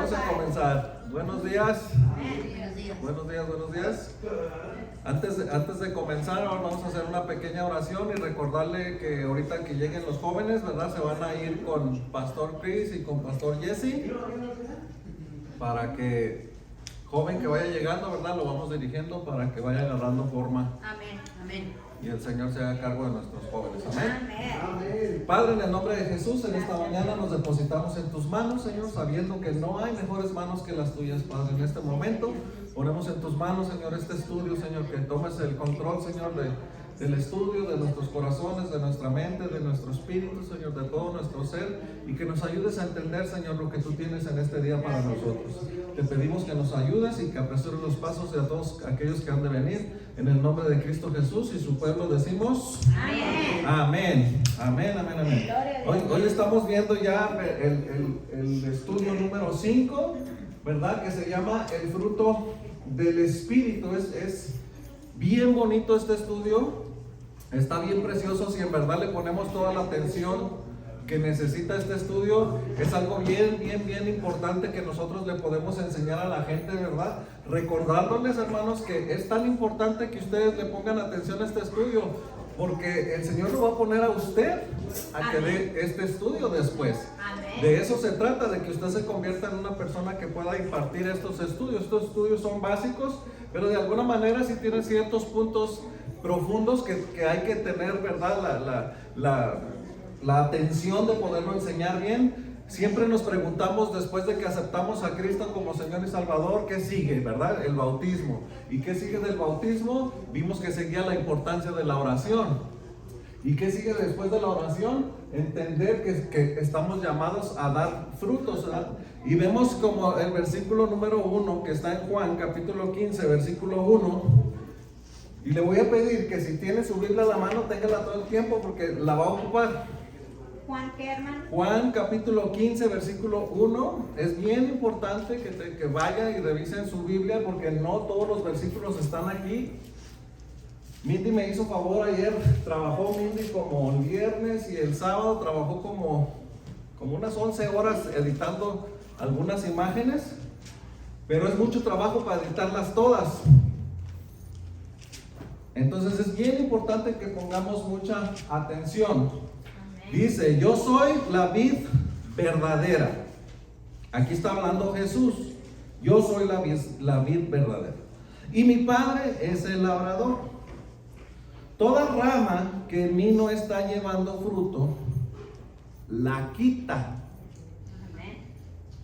Vamos a comenzar. Buenos días. Buenos días, buenos días. Antes de comenzar, ahora vamos a hacer una pequeña oración y recordarle que ahorita que lleguen los jóvenes, ¿verdad? Se van a ir con Pastor Chris y con Pastor Jesse para que joven que vaya llegando, ¿verdad? Lo vamos dirigiendo para que vaya agarrando forma. Amén, amén. Y el Señor se haga cargo de nuestros jóvenes. Amén. Amén. Padre, en el nombre de Jesús, en esta mañana nos depositamos en tus manos, Señor, sabiendo que no hay mejores manos que las tuyas, Padre. En este momento ponemos en tus manos, Señor, este estudio, Señor, que tomes el control, Señor, del estudio, de nuestros corazones, de nuestra mente, de nuestro espíritu, Señor, de todo nuestro ser, y que nos ayudes a entender, Señor, lo que tú tienes en este día para nosotros. Te pedimos que nos ayudes y que apresures los pasos de todos aquellos que han de venir, en el nombre de Cristo Jesús, y su pueblo decimos Amén. amén, amén, amén, amén. Hoy estamos viendo ya el estudio número 5, ¿verdad? Que se llama el fruto del Espíritu. Es bien bonito este estudio. Está bien precioso si en verdad le ponemos toda la atención que necesita este estudio. Es algo bien importante que nosotros le podemos enseñar a la gente, ¿verdad? Recordándoles, hermanos, que es tan importante que ustedes le pongan atención a este estudio, porque el Señor lo va a poner a usted a que dé este estudio después. Amén. De eso se trata, de que usted se convierta en una persona que pueda impartir estos estudios. Estos estudios son básicos, pero de alguna manera sí tienen ciertos puntos profundos que hay que tener, ¿verdad? La atención de poderlo enseñar bien. Siempre nos preguntamos, después de que aceptamos a Cristo como Señor y Salvador, ¿qué sigue, verdad? El bautismo. ¿Y qué sigue del bautismo? Vimos que seguía la importancia de la oración. ¿Y qué sigue después de la oración? Entender que estamos llamados a dar frutos, ¿verdad? Y vemos como el versículo número 1, que está en Juan, capítulo 15, versículo 1. Y le voy a pedir que si tiene su Biblia a la mano, téngala todo el tiempo porque la va a ocupar. Juan, ¿qué, hermano? Juan capítulo 15, versículo 1. Es bien importante que vaya y revisen su Biblia, porque no todos los versículos están aquí. Mindy me hizo favor ayer, trabajó Mindy como el viernes, y el sábado trabajó como unas 11 horas editando algunas imágenes, pero es mucho trabajo para editarlas todas. Entonces es bien importante que pongamos mucha atención. Dice: yo soy la vid verdadera. Aquí está hablando Jesús. Yo soy la vid verdadera, y mi Padre es el labrador. Toda rama que en mí no está llevando fruto, la quita.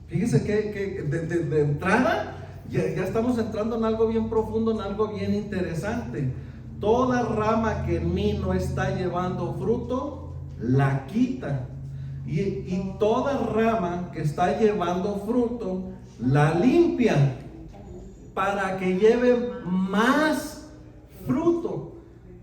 Fíjese que de entrada ya estamos entrando en algo bien profundo, en algo bien interesante. Toda rama que en mí no está llevando fruto, la quita, y toda rama que está llevando fruto, la limpia, para que lleve más fruto.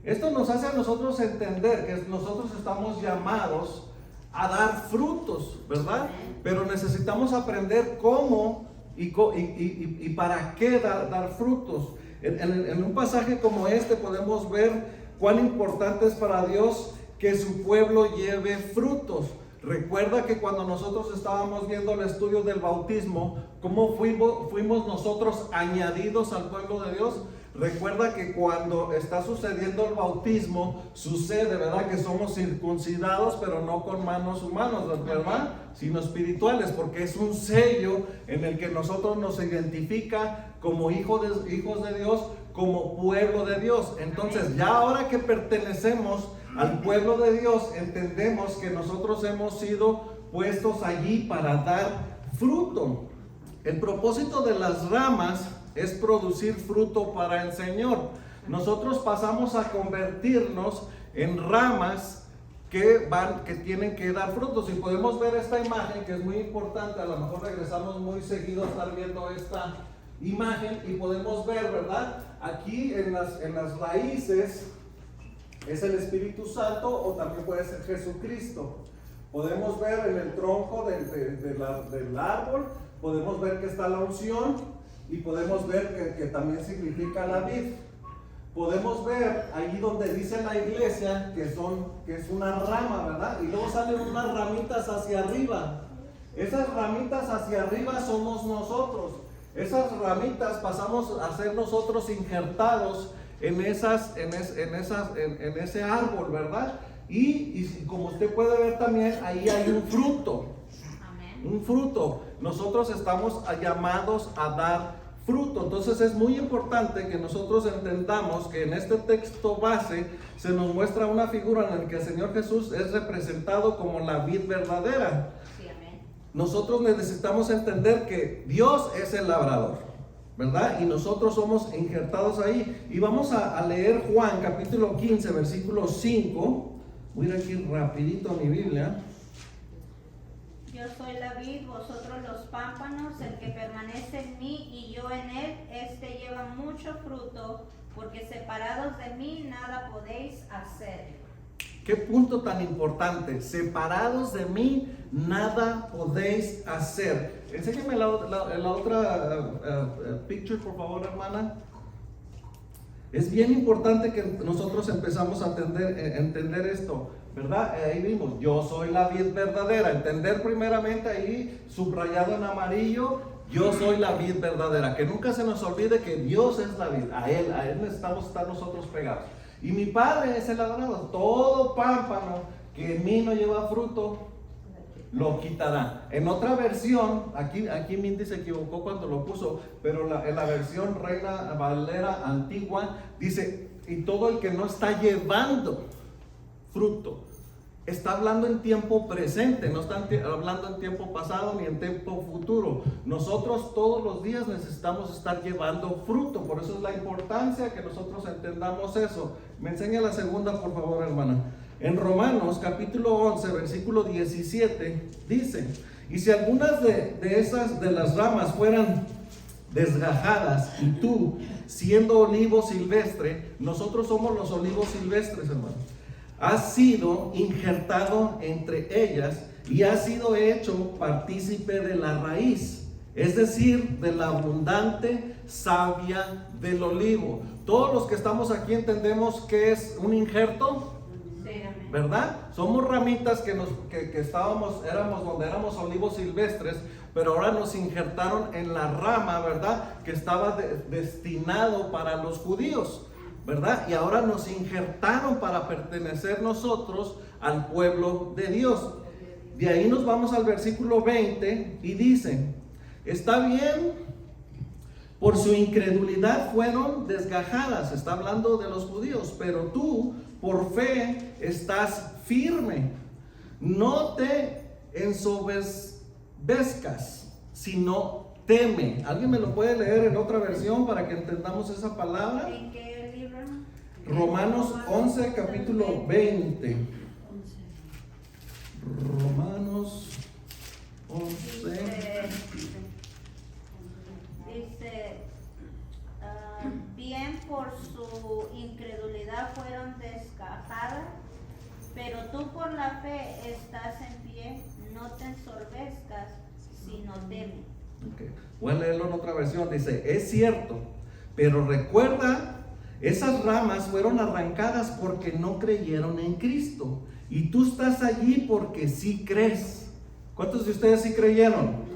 Esto nos hace a nosotros entender que nosotros estamos llamados a dar frutos, ¿verdad? Pero necesitamos aprender cómo y para qué dar frutos. En un pasaje como este podemos ver cuán importante es para Dios que su pueblo lleve frutos. Recuerda que cuando nosotros estábamos viendo el estudio del bautismo, cómo fuimos nosotros añadidos al pueblo de Dios. Recuerda que cuando está sucediendo el bautismo, sucede, ¿verdad? Que somos circuncidados, pero no con manos humanas, ¿verdad? Sino espirituales, porque es un sello en el que nosotros nos identifica como hijos de Dios, como pueblo de Dios. Entonces, ya ahora que pertenecemos al pueblo de Dios, entendemos que nosotros hemos sido puestos allí para dar fruto. El propósito de las ramas es producir fruto para el Señor. Nosotros pasamos a convertirnos en ramas que tienen que dar frutos. Y podemos ver esta imagen, que es muy importante. A lo mejor regresamos muy seguido a estar viendo esta imagen, y podemos ver, ¿verdad? Aquí en las raíces es el Espíritu Santo, o también puede ser Jesucristo. Podemos ver en el tronco del árbol, podemos ver que está la unción, y podemos ver que también significa la vid. Podemos ver ahí donde dice la iglesia que es una rama, ¿verdad? Y luego salen unas ramitas hacia arriba. Esas ramitas hacia arriba somos nosotros. Esas ramitas pasamos a ser nosotros injertados en ese árbol, ¿verdad? Y como usted puede ver también, ahí hay un fruto. Amén. Un fruto. Nosotros estamos llamados a dar fruto. Entonces es muy importante que nosotros entendamos que en este texto base se nos muestra una figura en la que el Señor Jesús es representado como la vid verdadera. Sí, amén. Nosotros necesitamos entender que Dios es el labrador, ¿verdad? Y nosotros somos injertados ahí. Y vamos a leer Juan capítulo 15, versículo 5. Voy a ir aquí rapidito a mi Biblia. Yo soy la vid, vosotros los pámpanos, el que permanece en mí y yo en él, este lleva mucho fruto, porque separados de mí nada podéis hacer. Qué punto tan importante. Separados de mí nada podéis hacer. Enséñame la otra picture, por favor, hermana. Es bien importante que nosotros empezamos a entender esto, ¿verdad? Ahí vimos, yo soy la vid verdadera. Entender primeramente ahí, subrayado en amarillo, yo soy la vid verdadera. Que nunca se nos olvide que Dios es la vid. A Él necesitamos estar nosotros pegados. Y mi Padre es el labrador. Todo pámpano que en mí no lleva fruto, lo quitará. En otra versión, aquí Mindy se equivocó cuando lo puso, pero en la versión Reina Valera antigua dice, y todo el que no está llevando fruto, está hablando en tiempo presente, no está hablando en tiempo pasado ni en tiempo futuro. Nosotros todos los días necesitamos estar llevando fruto, por eso es la importancia que nosotros entendamos eso. Me enseña la segunda, por favor, hermana. En Romanos capítulo 11, versículo 17, dice, y si algunas de las ramas fueran desgajadas, y tú, siendo olivo silvestre, nosotros somos los olivos silvestres, hermano, has sido injertado entre ellas y has sido hecho partícipe de la raíz, es decir, de la abundante savia del olivo. Todos los que estamos aquí entendemos que es un injerto, ¿verdad? Somos ramitas que éramos donde éramos olivos silvestres, pero ahora nos injertaron en la rama, ¿verdad? Que estaba destinado para los judíos, ¿verdad? Y ahora nos injertaron para pertenecer nosotros al pueblo de Dios. De ahí nos vamos al versículo 20 y dice, está bien, por su incredulidad fueron desgajadas, está hablando de los judíos, pero tú por fe estás firme. No te ensoberbezcas, sino teme. ¿Alguien me lo puede leer en otra versión para que entendamos esa palabra? ¿En qué libro? Romanos 11, capítulo 20. Romanos 11. Dice, bien por su incredulidad fueron desgajadas, pero tú por la fe estás en pie, no te ensoberbezcas, sino teme. Okay. Voy a leerlo en otra versión, dice, es cierto, pero recuerda, esas ramas fueron arrancadas porque no creyeron en Cristo, y tú estás allí porque sí crees. ¿Cuántos de ustedes sí creyeron?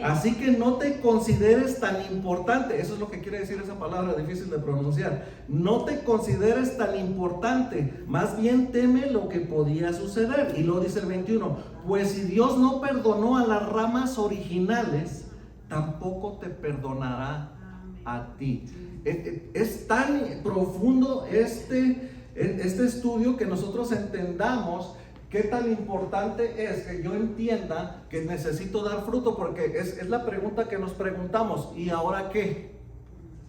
Así que no te consideres tan importante. Eso es lo que quiere decir esa palabra difícil de pronunciar. No te consideres tan importante, más bien teme lo que podía suceder. Y luego dice el 21, pues si Dios no perdonó a las ramas originales, tampoco te perdonará a ti. Es tan profundo este estudio que nosotros entendamos qué tan importante es que yo entienda que necesito dar fruto, porque es la pregunta que nos preguntamos, ¿y ahora qué?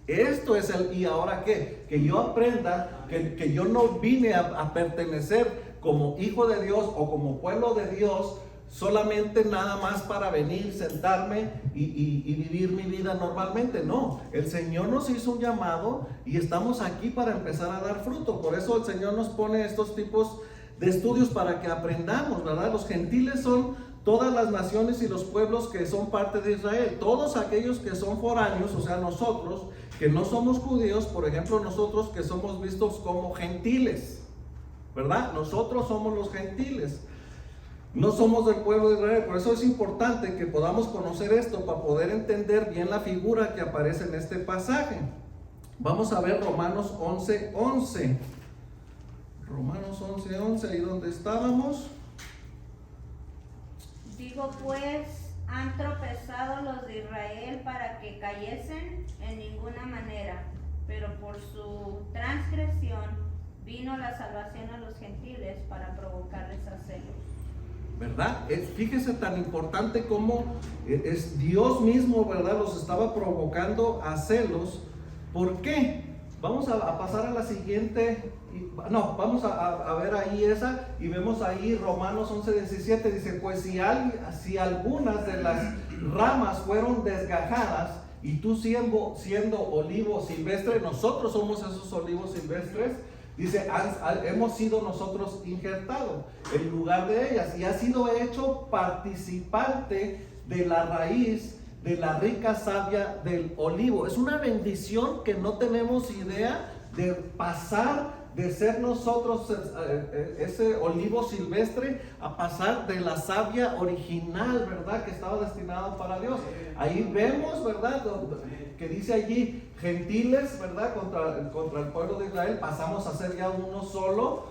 Esto es el ¿y ahora qué? Que yo aprenda que yo no vine a pertenecer como hijo de Dios o como pueblo de Dios solamente nada más para venir, sentarme y vivir mi vida normalmente. No, el Señor nos hizo un llamado y estamos aquí para empezar a dar fruto. Por eso el Señor nos pone estos tipos de estudios para que aprendamos, ¿verdad? Los gentiles son todas las naciones y los pueblos que son parte de Israel. Todos aquellos que son foráneos, o sea, nosotros que no somos judíos, por ejemplo, nosotros que somos vistos como gentiles, ¿verdad? Nosotros somos los gentiles. No somos del pueblo de Israel. Por eso es importante que podamos conocer esto para poder entender bien la figura que aparece en este pasaje. Vamos a ver Romanos 11:11. Romanos 11:11, ahí donde estábamos. Digo pues, ¿han tropezado los de Israel para que cayesen? En ninguna manera, pero por su transgresión vino la salvación a los gentiles para provocarles a celos. ¿Verdad? Fíjese tan importante como es Dios mismo, ¿verdad? Los estaba provocando a celos. ¿Por qué? Vamos a pasar a la siguiente. No, vamos a ver ahí esa y vemos ahí Romanos 11:17. Dice, pues si algunas de las ramas fueron desgajadas y tú siendo olivo silvestre, nosotros somos esos olivos silvestres. Dice, hemos sido nosotros injertados en lugar de ellas y ha sido hecho participante de la raíz de la rica savia del olivo. Es una bendición que no tenemos idea de pasar de ser nosotros ese olivo silvestre a pasar de la savia original, ¿verdad? Que estaba destinado para Dios. Ahí vemos, ¿verdad? Que dice allí, gentiles, ¿verdad? Contra el pueblo de Israel, pasamos a ser ya uno solo.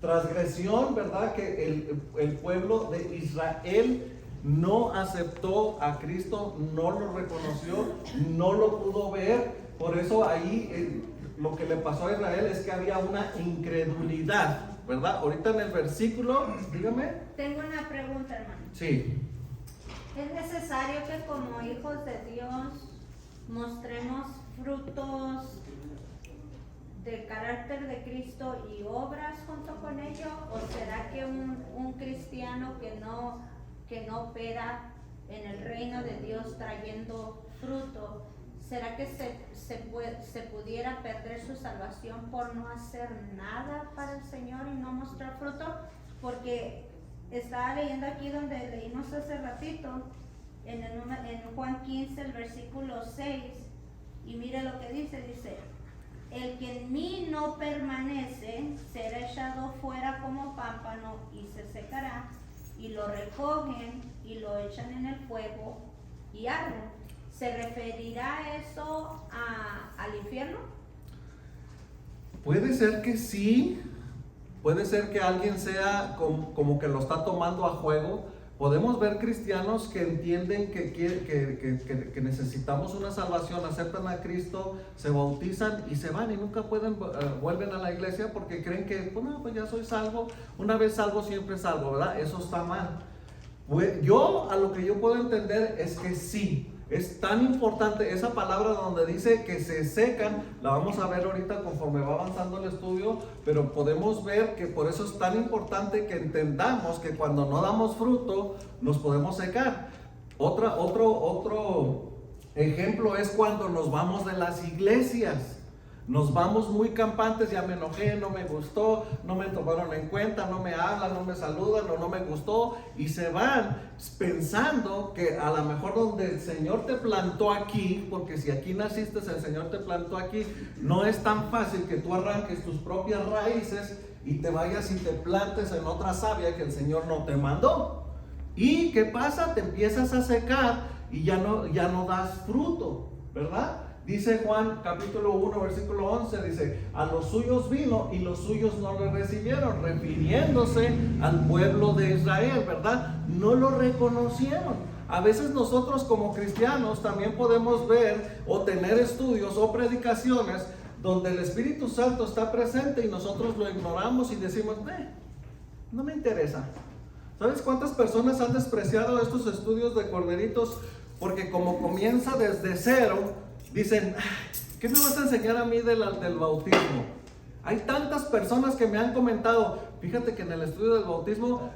Transgresión, ¿verdad? Que el pueblo de Israel no aceptó a Cristo, no lo reconoció, no lo pudo ver. Por eso ahí lo que le pasó a Israel es que había una incredulidad, ¿verdad? Ahorita en el versículo, dígame. Tengo una pregunta, hermano. Sí. ¿Es necesario que como hijos de Dios mostremos frutos del carácter de Cristo y obras junto con ello? ¿O será que un cristiano que no opera en el reino de Dios trayendo fruto, será que se pudiera perder su salvación por no hacer nada para el Señor y no mostrar fruto? Porque estaba leyendo aquí donde leímos hace ratito, en Juan 15, el versículo 6, y mire lo que dice, el que en mí no permanece será echado fuera como pámpano y se secará, y lo recogen y lo echan en el fuego y arden. ¿Se referirá eso al infierno? Puede ser que sí, puede ser que alguien sea como que lo está tomando a juego. Podemos ver cristianos que entienden que necesitamos una salvación, aceptan a Cristo, se bautizan y se van y nunca vuelven a la iglesia porque creen que, pues ya soy salvo, una vez salvo siempre salvo, ¿verdad? Eso está mal. A lo que yo puedo entender es que sí. Es tan importante esa palabra donde dice que se secan, la vamos a ver ahorita conforme va avanzando el estudio, pero podemos ver que por eso es tan importante que entendamos que cuando no damos fruto nos podemos secar. Otro ejemplo es cuando nos vamos de las iglesias. Nos vamos muy campantes, ya me enojé, no me gustó, no me tomaron en cuenta, no me hablan, no me saludan o no me gustó y se van pensando que a lo mejor donde el Señor te plantó aquí, porque si aquí naciste el Señor te plantó aquí, no es tan fácil que tú arranques tus propias raíces y te vayas y te plantes en otra savia que el Señor no te mandó. ¿Y qué pasa? Te empiezas a secar y ya no das fruto, ¿verdad? Dice Juan capítulo 1 versículo 11, dice, a los suyos vino y los suyos no le recibieron, refiriéndose al pueblo de Israel, ¿verdad? No lo reconocieron. A veces nosotros como cristianos también podemos ver o tener estudios o predicaciones donde el Espíritu Santo está presente y nosotros lo ignoramos y decimos, no me interesa. ¿Sabes cuántas personas han despreciado estos estudios de corderitos? Porque como comienza desde cero, dicen, ¿qué me vas a enseñar a mí del bautismo? Hay tantas personas que me han comentado, fíjate que en el estudio del bautismo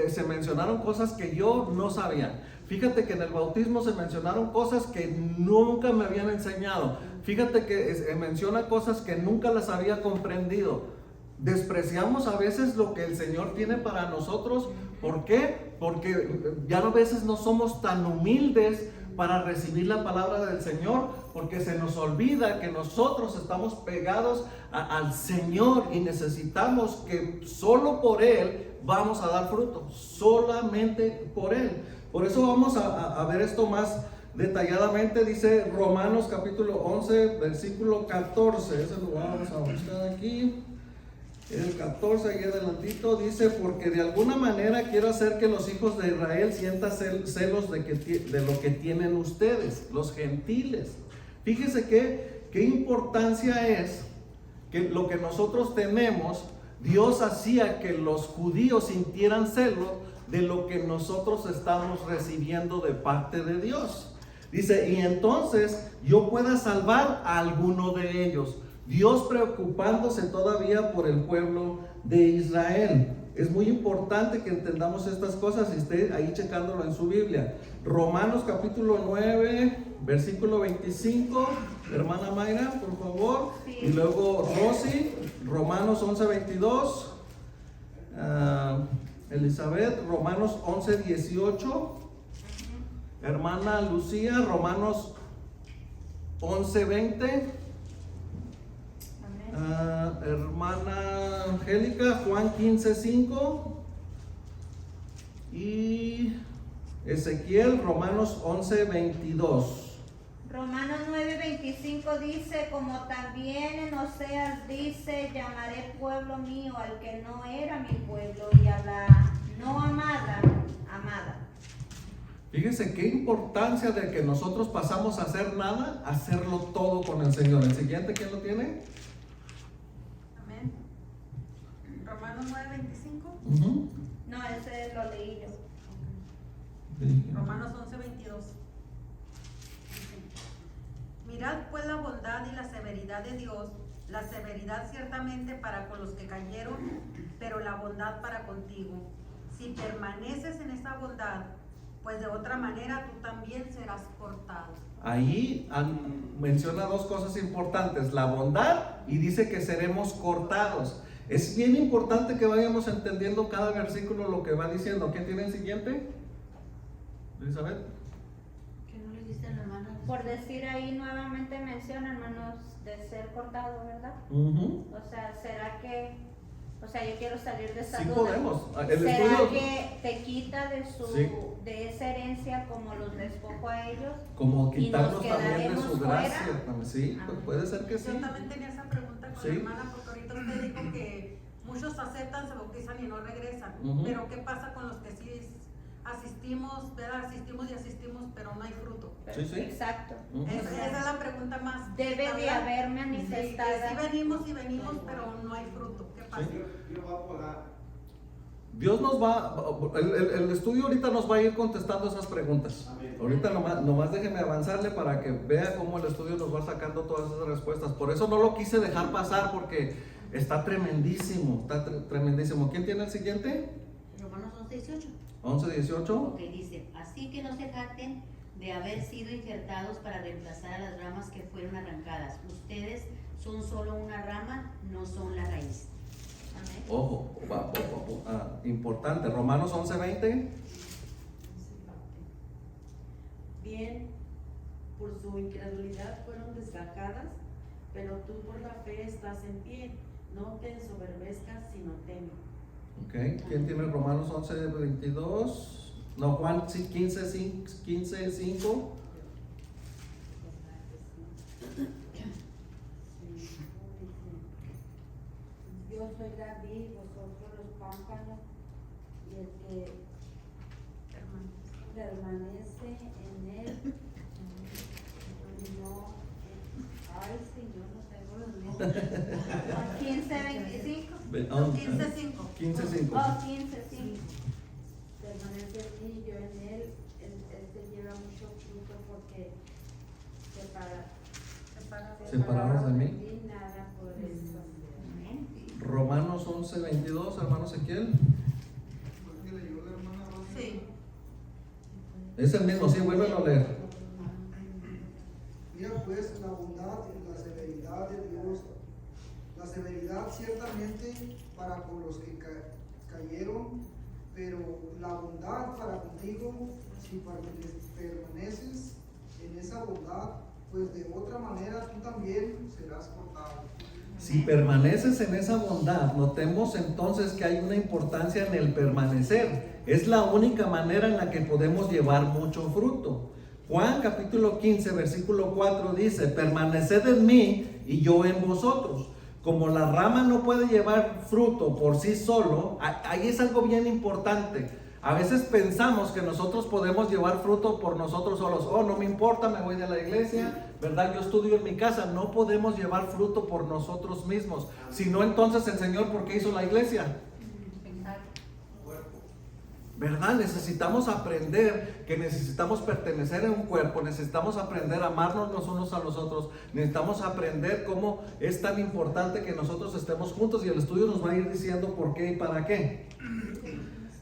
se mencionaron cosas que yo no sabía. Fíjate que en el bautismo se mencionaron cosas que nunca me habían enseñado. Fíjate que menciona cosas que nunca las había comprendido. Despreciamos a veces lo que el Señor tiene para nosotros. ¿Por qué? Porque ya a veces no somos tan humildes para recibir la palabra del Señor, porque se nos olvida que nosotros estamos pegados al Señor y necesitamos que solo por Él vamos a dar fruto, solamente por Él. Por eso vamos a ver esto más detalladamente. Dice Romanos capítulo 11, versículo 14. Ese lo vamos a buscar aquí. El 14, ahí adelantito, dice: porque de alguna manera quiero hacer que los hijos de Israel sientan celos de lo que tienen ustedes, los gentiles. Fíjese qué importancia es que lo que nosotros tenemos. Dios hacía que los judíos sintieran celo de lo que nosotros estamos recibiendo de parte de Dios. Dice, y entonces yo pueda salvar a alguno de ellos. Dios preocupándose todavía por el pueblo de Israel. Es muy importante que entendamos estas cosas y esté ahí checándolo en su Biblia. Romanos capítulo 9, versículo 25. Hermana Mayra, por favor. Sí. Y luego Rosy, Romanos 11, 22. Elizabeth, Romanos 11, 18. Hermana Lucía, Romanos 11, 20. Hermana Angélica, Juan 15, 5. Y Ezequiel, Romanos 11, 22. Romanos 9:25 dice, como también en Oseas dice, llamaré pueblo mío al que no era mi pueblo, y a la no amada, amada. Fíjese qué importancia de que nosotros pasamos a hacer nada, a hacerlo todo con el Señor. El siguiente, ¿quién lo tiene? Amén. Romanos 9:25. No, ese lo leí yo. Romanos 11:22. Mirad pues la bondad y la severidad de Dios, la severidad ciertamente para con los que cayeron, pero la bondad para contigo. Si permaneces en esa bondad, pues de otra manera tú también serás cortado. Ahí menciona dos cosas importantes, la bondad y dice que seremos cortados. Es bien importante que vayamos entendiendo cada versículo lo que va diciendo. ¿Quién tiene el siguiente? Elizabeth. ¿Qué no le diste a la hermana? Por decir ahí nuevamente menciona, hermanos, de ser cortado, ¿verdad? O sea, ¿será que, o sea, yo quiero salir de esa Sí duda? podemos. El ¿Será estudio, que te quita de Sí. de esa herencia como los despojo a ellos? como y quitarnos nos también de quedaremos su fuera. gracia. También. Sí, pues puede ser que sí. Yo también tenía esa pregunta con Sí. la hermana, porque ahorita usted dijo que muchos aceptan, se bautizan y no regresan. Ujú. Pero ¿qué pasa con los que sí asistimos, ¿verdad? Asistimos, pero no hay fruto? Sí, sí. Exacto. Ujú. Esa es la pregunta más. Debe de ¿verdad? haber Sí, que manifestada. sí venimos, pero no hay fruto. ¿Qué pasa? Sí. Dios nos va, el estudio ahorita nos va a ir contestando esas preguntas. Ahorita nomás déjeme avanzarle para que vea cómo el estudio nos va sacando todas esas respuestas. Por eso no lo quise dejar pasar, porque está tremendísimo, tremendísimo. ¿Quién tiene el siguiente? Romanos 11:18. 11, 18. Ok, dice, así que no se jacten de haber sido injertados para reemplazar a las ramas que fueron arrancadas. Ustedes son solo una rama, no son la raíz. Amén. Ojo, importante. Romanos 11, 20. Bien, por su incredulidad fueron desgajadas, pero tú por la fe estás en pie. No te ensoberbezcas, sino teme. Ok, ¿quién tiene Romanos 11, 22? No, Juan 15, 5. Yo soy la vid, vosotros los pámpanos, y el que permanece en él, no, ay Señor, no tengo los nombres. 15:25. 15:5. 15, 5. Oh, 15:5. Permanece en mí, yo en él, él lleva mucho fruto porque Separados de mí. nada podréis hacer. Amén. Romanos 11, 22, hermano Ezequiel. Sí. Es el mismo, sí, vuélvelo a leer. Mira pues la bondad y la severidad de Dios, la severidad ciertamente para con los que cayeron, pero la bondad para contigo si permaneces en esa bondad, pues de otra manera tú también serás cortado. Si permaneces en esa bondad, notemos entonces que hay una importancia en el permanecer. Es la única manera en la que podemos llevar mucho fruto. Juan capítulo 15, versículo 4 dice: permaneced en mí y yo en vosotros. Como la rama no puede llevar fruto por sí solo, ahí es algo bien importante. A veces pensamos que nosotros podemos llevar fruto por nosotros solos. Oh, no me importa, me voy de la iglesia, ¿verdad? Yo estudio en mi casa. No podemos llevar fruto por nosotros mismos. Si no, entonces el Señor, ¿por qué hizo la iglesia? ¿Verdad? Necesitamos aprender que necesitamos pertenecer a un cuerpo, necesitamos aprender a amarnos los unos a los otros, necesitamos aprender cómo es tan importante que nosotros estemos juntos, y el estudio nos va a ir diciendo por qué y para qué.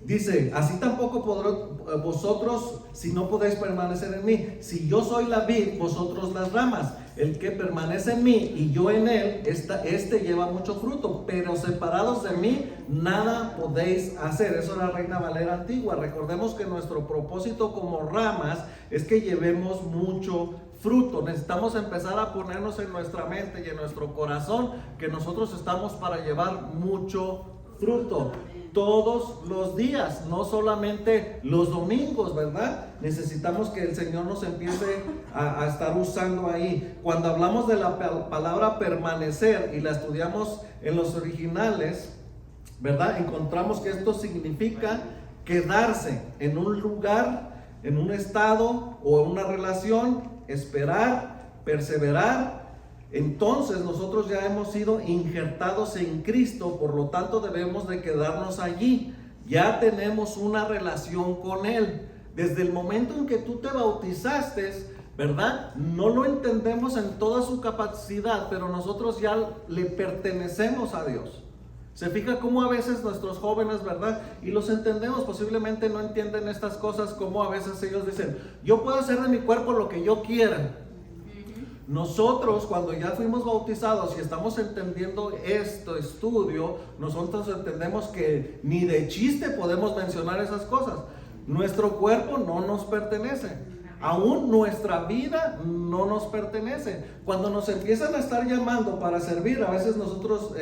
Dice: así tampoco podrán vosotros si no podéis permanecer en mí. Si yo soy la vid, vosotros las ramas. El que permanece en mí y yo en él, este lleva mucho fruto, pero separados de mí nada podéis hacer. Eso era Reina Valera antigua. Recordemos que nuestro propósito como ramas es que llevemos mucho fruto. Necesitamos empezar a ponernos en nuestra mente y en nuestro corazón que nosotros estamos para llevar mucho fruto todos los días, no solamente los domingos, ¿verdad? Necesitamos que el Señor nos empiece a estar usando ahí. Cuando hablamos de la palabra permanecer y la estudiamos en los originales, ¿verdad? Encontramos que esto significa quedarse en un lugar, en un estado o en una relación, esperar, perseverar. Entonces nosotros ya hemos sido injertados en Cristo, por lo tanto debemos de quedarnos allí. Ya tenemos una relación con Él. Desde el momento en que tú te bautizaste, ¿verdad? No lo entendemos en toda su capacidad, pero nosotros ya le pertenecemos a Dios. Se fija cómo a veces nuestros jóvenes, ¿verdad? Y los entendemos, posiblemente no entienden estas cosas, como a veces ellos dicen: yo puedo hacer de mi cuerpo lo que yo quiera. Nosotros, cuando ya fuimos bautizados y estamos entendiendo este estudio, nosotros entendemos que ni de chiste podemos mencionar esas cosas. Nuestro cuerpo no nos pertenece. Aún nuestra vida no nos pertenece. Cuando nos empiezan a estar llamando para servir, a veces nosotros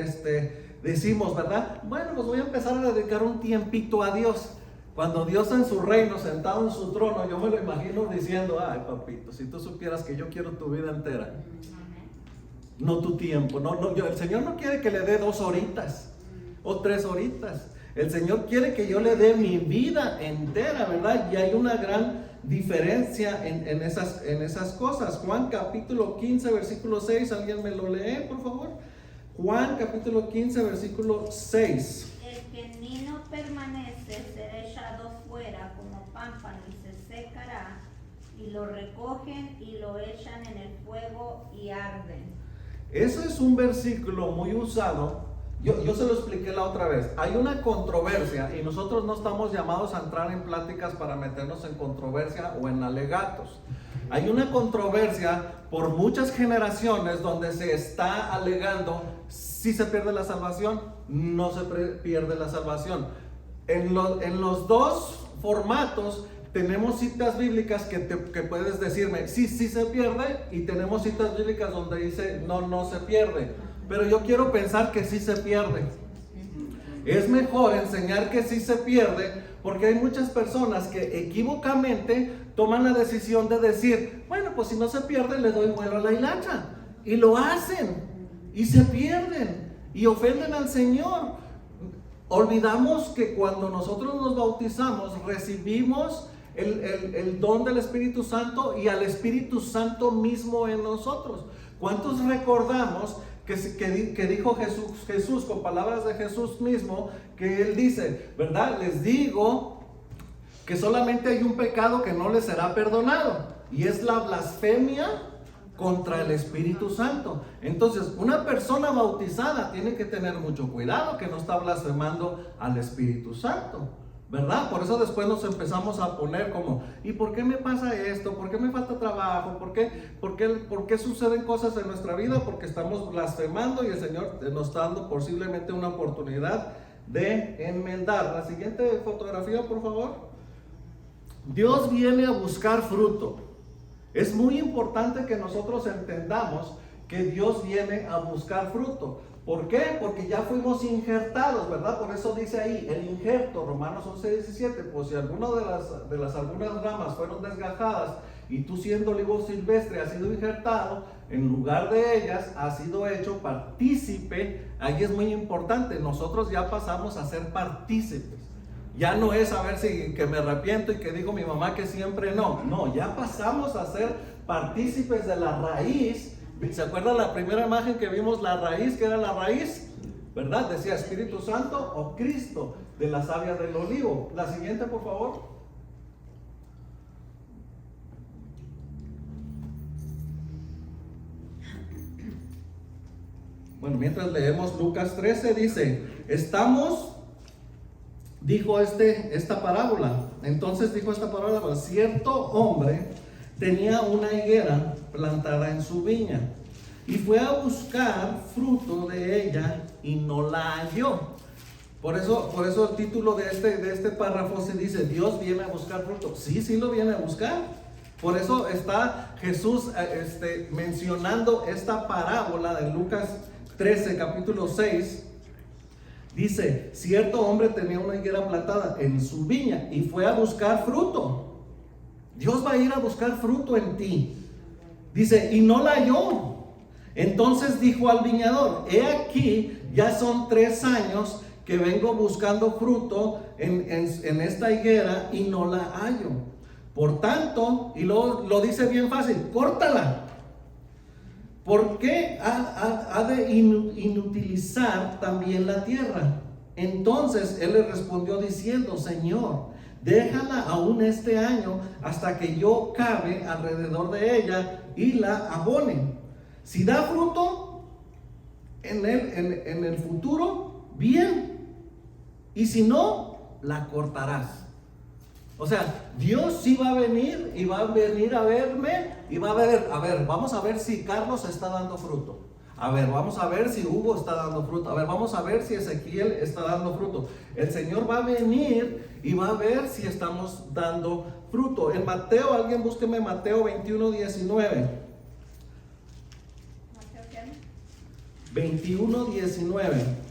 decimos, ¿verdad? Bueno, pues voy a empezar a dedicar un tiempito a Dios. Cuando Dios en su reino, sentado en su trono, yo me lo imagino diciendo: ay, papito, si tú supieras que yo quiero tu vida entera, no tu tiempo. El Señor no quiere que le dé 2 horitas o 3 horitas. El Señor quiere que yo le dé mi vida entera, ¿verdad? Y hay una gran diferencia en esas cosas. Juan capítulo 15, versículo 6, ¿alguien me lo lee, por favor? Juan capítulo 15, versículo 6. El que en mí no permanece será echado fuera como pámpano y se secará, y lo recogen y lo echan en el fuego y arden. Ese es un versículo muy usado. Yo se lo expliqué la otra vez. Hay una controversia y nosotros no estamos llamados a entrar en pláticas para meternos en controversia o en alegatos. Hay una controversia por muchas generaciones donde se está alegando si se pierde la salvación, no se pierde la salvación. En los dos formatos tenemos citas bíblicas que puedes decirme sí se pierde, y tenemos citas bíblicas donde dice no se pierde. Pero yo quiero pensar que sí se pierde. Es mejor enseñar que sí se pierde, porque hay muchas personas que equivocadamente toman la decisión de decir: bueno, pues si no se pierde, le doy vuelo a la hilacha. Y lo hacen, y se pierden, y ofenden al Señor. Olvidamos que cuando nosotros nos bautizamos, recibimos el don del Espíritu Santo y al Espíritu Santo mismo en nosotros. ¿Cuántos recordamos que dijo Jesús con palabras de Jesús mismo, que Él dice, ¿verdad? Les digo que solamente hay un pecado que no les será perdonado, y es la blasfemia contra el Espíritu Santo. Entonces, una persona bautizada tiene que tener mucho cuidado que no está blasfemando al Espíritu Santo, ¿verdad? Por eso después nos empezamos a poner como: ¿y por qué me pasa esto? ¿Por qué me falta trabajo? ¿Por qué suceden cosas en nuestra vida? Porque estamos blasfemando, y el Señor nos está dando posiblemente una oportunidad de enmendar. La siguiente fotografía, por favor. Dios viene a buscar fruto. Es muy importante que nosotros entendamos que Dios viene a buscar fruto. ¿Por qué? Porque ya fuimos injertados, ¿verdad? Por eso dice ahí, el injerto, Romanos 11:17, pues si algunas algunas ramas fueron desgajadas y tú siendo olivo silvestre has sido injertado, en lugar de ellas has sido hecho partícipe. Ahí es muy importante, nosotros ya pasamos a ser partícipes. Ya no es a ver si que me arrepiento y que digo mi mamá que siempre no. No, ya pasamos a ser partícipes de la raíz. ¿Se acuerdan la primera imagen que vimos? La raíz, que era la raíz, ¿verdad? Decía Espíritu Santo o Cristo, de la savia del olivo. La siguiente, por favor. Bueno, mientras leemos Lucas 13, dice, dijo esta parábola. Entonces dijo esta parábola: cierto hombre tenía una higuera plantada en su viña y fue a buscar fruto de ella y no la halló. Por eso el título de este párrafo se dice: Dios viene a buscar fruto. Sí lo viene a buscar. Por eso está Jesús mencionando esta parábola de Lucas 13, capítulo 6. Dice: cierto hombre tenía una higuera plantada en su viña y fue a buscar fruto. Dios va a ir a buscar fruto en ti. Dice, y no la halló. Entonces dijo al viñador: he aquí, ya son 3 años que vengo buscando fruto en esta higuera y no la hallo. Por tanto, y luego lo dice bien fácil: córtala. ¿Por qué ha de inutilizar también la tierra? Entonces él le respondió diciendo: Señor, déjala aún este año hasta que yo cabe alrededor de ella y la abone. Si da fruto en el futuro, bien. Y si no, la cortarás. O sea, Dios sí va a venir y va a venir a verme y va a ver, vamos a ver si Carlos está dando fruto. A ver, vamos a ver si Hugo está dando fruto. A ver, vamos a ver si Ezequiel está dando fruto. El Señor va a venir y va a ver si estamos dando fruto. En Mateo, alguien búsqueme Mateo 21:19. 21:19.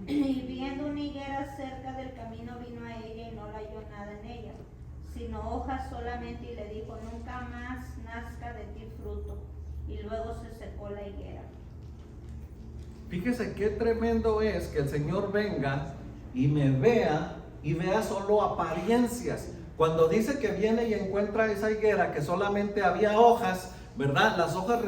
Y viendo una higuera cerca del camino vino a ella y no la halló nada en ella, sino hojas solamente, y le dijo: nunca más nazca de ti fruto. Y luego se secó la higuera. Fíjese qué tremendo es que el Señor venga y me vea y vea solo apariencias. Cuando dice que viene y encuentra esa higuera que solamente había hojas, ¿verdad? Las hojas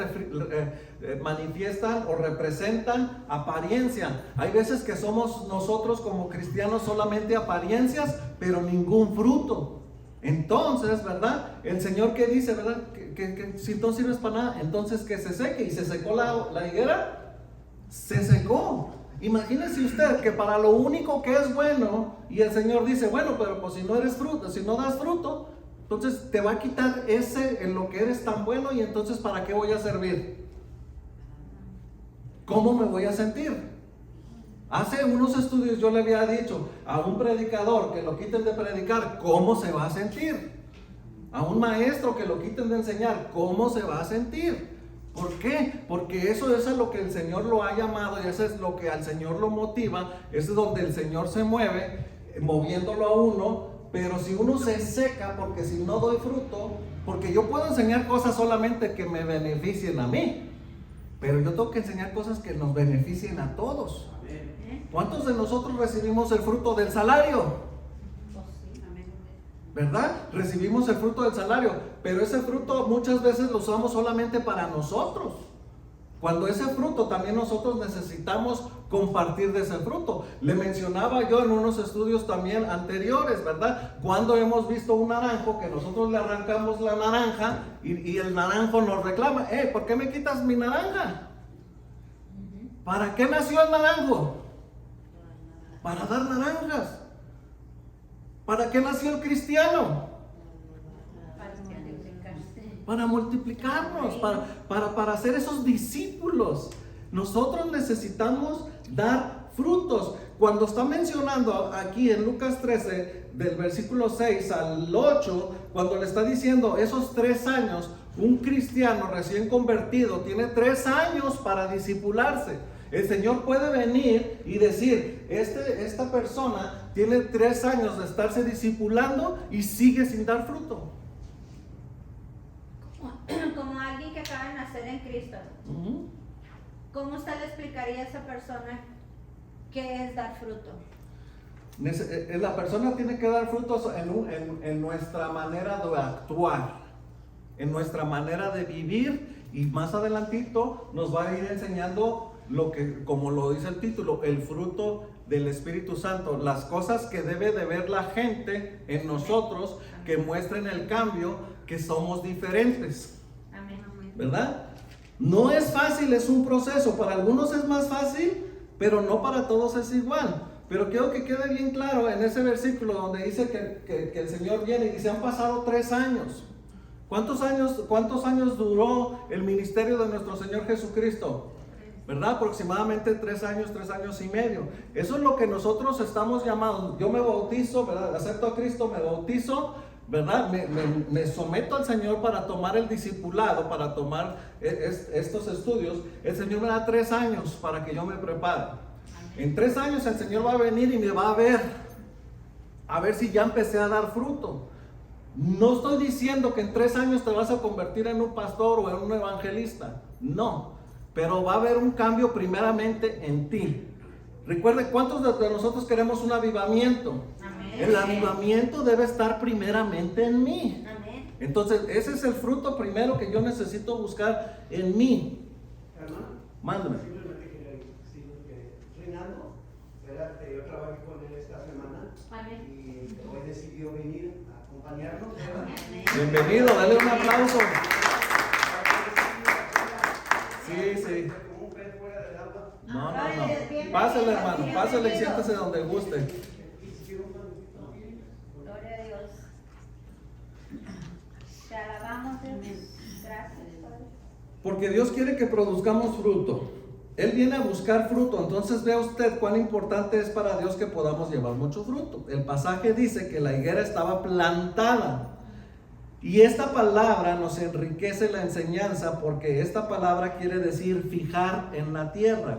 manifiestan o representan apariencia. Hay veces que somos nosotros como cristianos solamente apariencias, pero ningún fruto. Entonces, ¿verdad? El Señor que dice, ¿verdad? Que si no sirves para nada, entonces que se seque. Y se secó la higuera, se secó. Imagínese usted que para lo único que es bueno, y el Señor dice: bueno, pero pues si no eres fruto, si no das fruto, entonces te va a quitar en lo que eres tan bueno, y entonces ¿para qué voy a servir? ¿Cómo me voy a sentir? Hace unos estudios yo le había dicho a un predicador que lo quiten de predicar, ¿cómo se va a sentir? A un maestro que lo quiten de enseñar, ¿cómo se va a sentir? ¿Por qué? Porque eso es a lo que el Señor lo ha llamado, y eso es lo que al Señor lo motiva. Eso es donde el Señor se mueve, moviéndolo a uno. Pero si uno se seca, porque si no doy fruto, porque yo puedo enseñar cosas solamente que me beneficien a mí, pero yo tengo que enseñar cosas que nos beneficien a todos. ¿Cuántos de nosotros recibimos el fruto del salario? ¿Verdad? Recibimos el fruto del salario, pero ese fruto muchas veces lo usamos solamente para nosotros, cuando ese fruto también nosotros necesitamos compartir de ese fruto. Le mencionaba yo en unos estudios también anteriores, ¿verdad? Cuando hemos visto un naranjo que nosotros le arrancamos la naranja y el naranjo nos reclama: ¿por qué me quitas mi naranja? ¿Para qué nació el naranjo? Para dar naranjas. ¿Para qué nació el cristiano? Para multiplicarnos, para ser esos discípulos. Nosotros necesitamos dar frutos. Cuando está mencionando aquí en Lucas 13, del versículo 6 al 8, cuando le está diciendo esos 3 años, un cristiano recién convertido tiene 3 años para discipularse. El Señor puede venir y decir, esta persona tiene 3 años de estarse discipulando y sigue sin dar fruto. Como alguien que acaba de nacer en Cristo, ¿cómo usted le explicaría a esa persona qué es dar fruto? La persona tiene que dar frutos en nuestra manera de actuar, en nuestra manera de vivir, y más adelantito nos va a ir enseñando lo que, como lo dice el título, el fruto del Espíritu Santo, las cosas que debe de ver la gente en nosotros, que muestren el cambio, que somos diferentes. Amén. ¿Verdad? No es fácil, es un proceso. Para algunos es más fácil, pero no para todos es igual. Pero quiero que quede bien claro en ese versículo donde dice que el Señor viene y dice, han pasado 3 años. ¿Cuántos años duró el ministerio de nuestro Señor Jesucristo? ¿Verdad? Aproximadamente 3 años, 3 años y medio. Eso es lo que nosotros estamos llamados. Yo me bautizo, ¿verdad? Acepto a Cristo, me bautizo, ¿verdad? Me someto al Señor para tomar el discipulado, para tomar estos estudios. El Señor me da 3 años para que yo me prepare. En 3 años el Señor va a venir y me va a ver si ya empecé a dar fruto. No estoy diciendo que en 3 años te vas a convertir en un pastor o en un evangelista. No, pero va a haber un cambio primeramente en ti. Recuerde, ¿cuántos de nosotros queremos un avivamiento? Amén. El avivamiento debe estar primeramente en mí. Amén. Entonces, ese es el fruto primero que yo necesito buscar en mí. Hermano, Mándame. simplemente quería decir que Reinaldo, ¿verdad? Yo trabajé con él esta semana Amén. y hoy decidió venir a acompañarnos, ¿verdad? Bienvenido, dale un aplauso. Sí. Como un pez fuera del agua. No. Pásale, hermano, pásale y siéntese donde guste. Gloria a Dios. Te alabamos, Dios. Gracias, Padre. Porque Dios quiere que produzcamos fruto. Él viene a buscar fruto. Entonces vea usted cuán importante es para Dios que podamos llevar mucho fruto. El pasaje dice que la higuera estaba plantada. Y esta palabra nos enriquece la enseñanza, porque esta palabra quiere decir fijar en la tierra,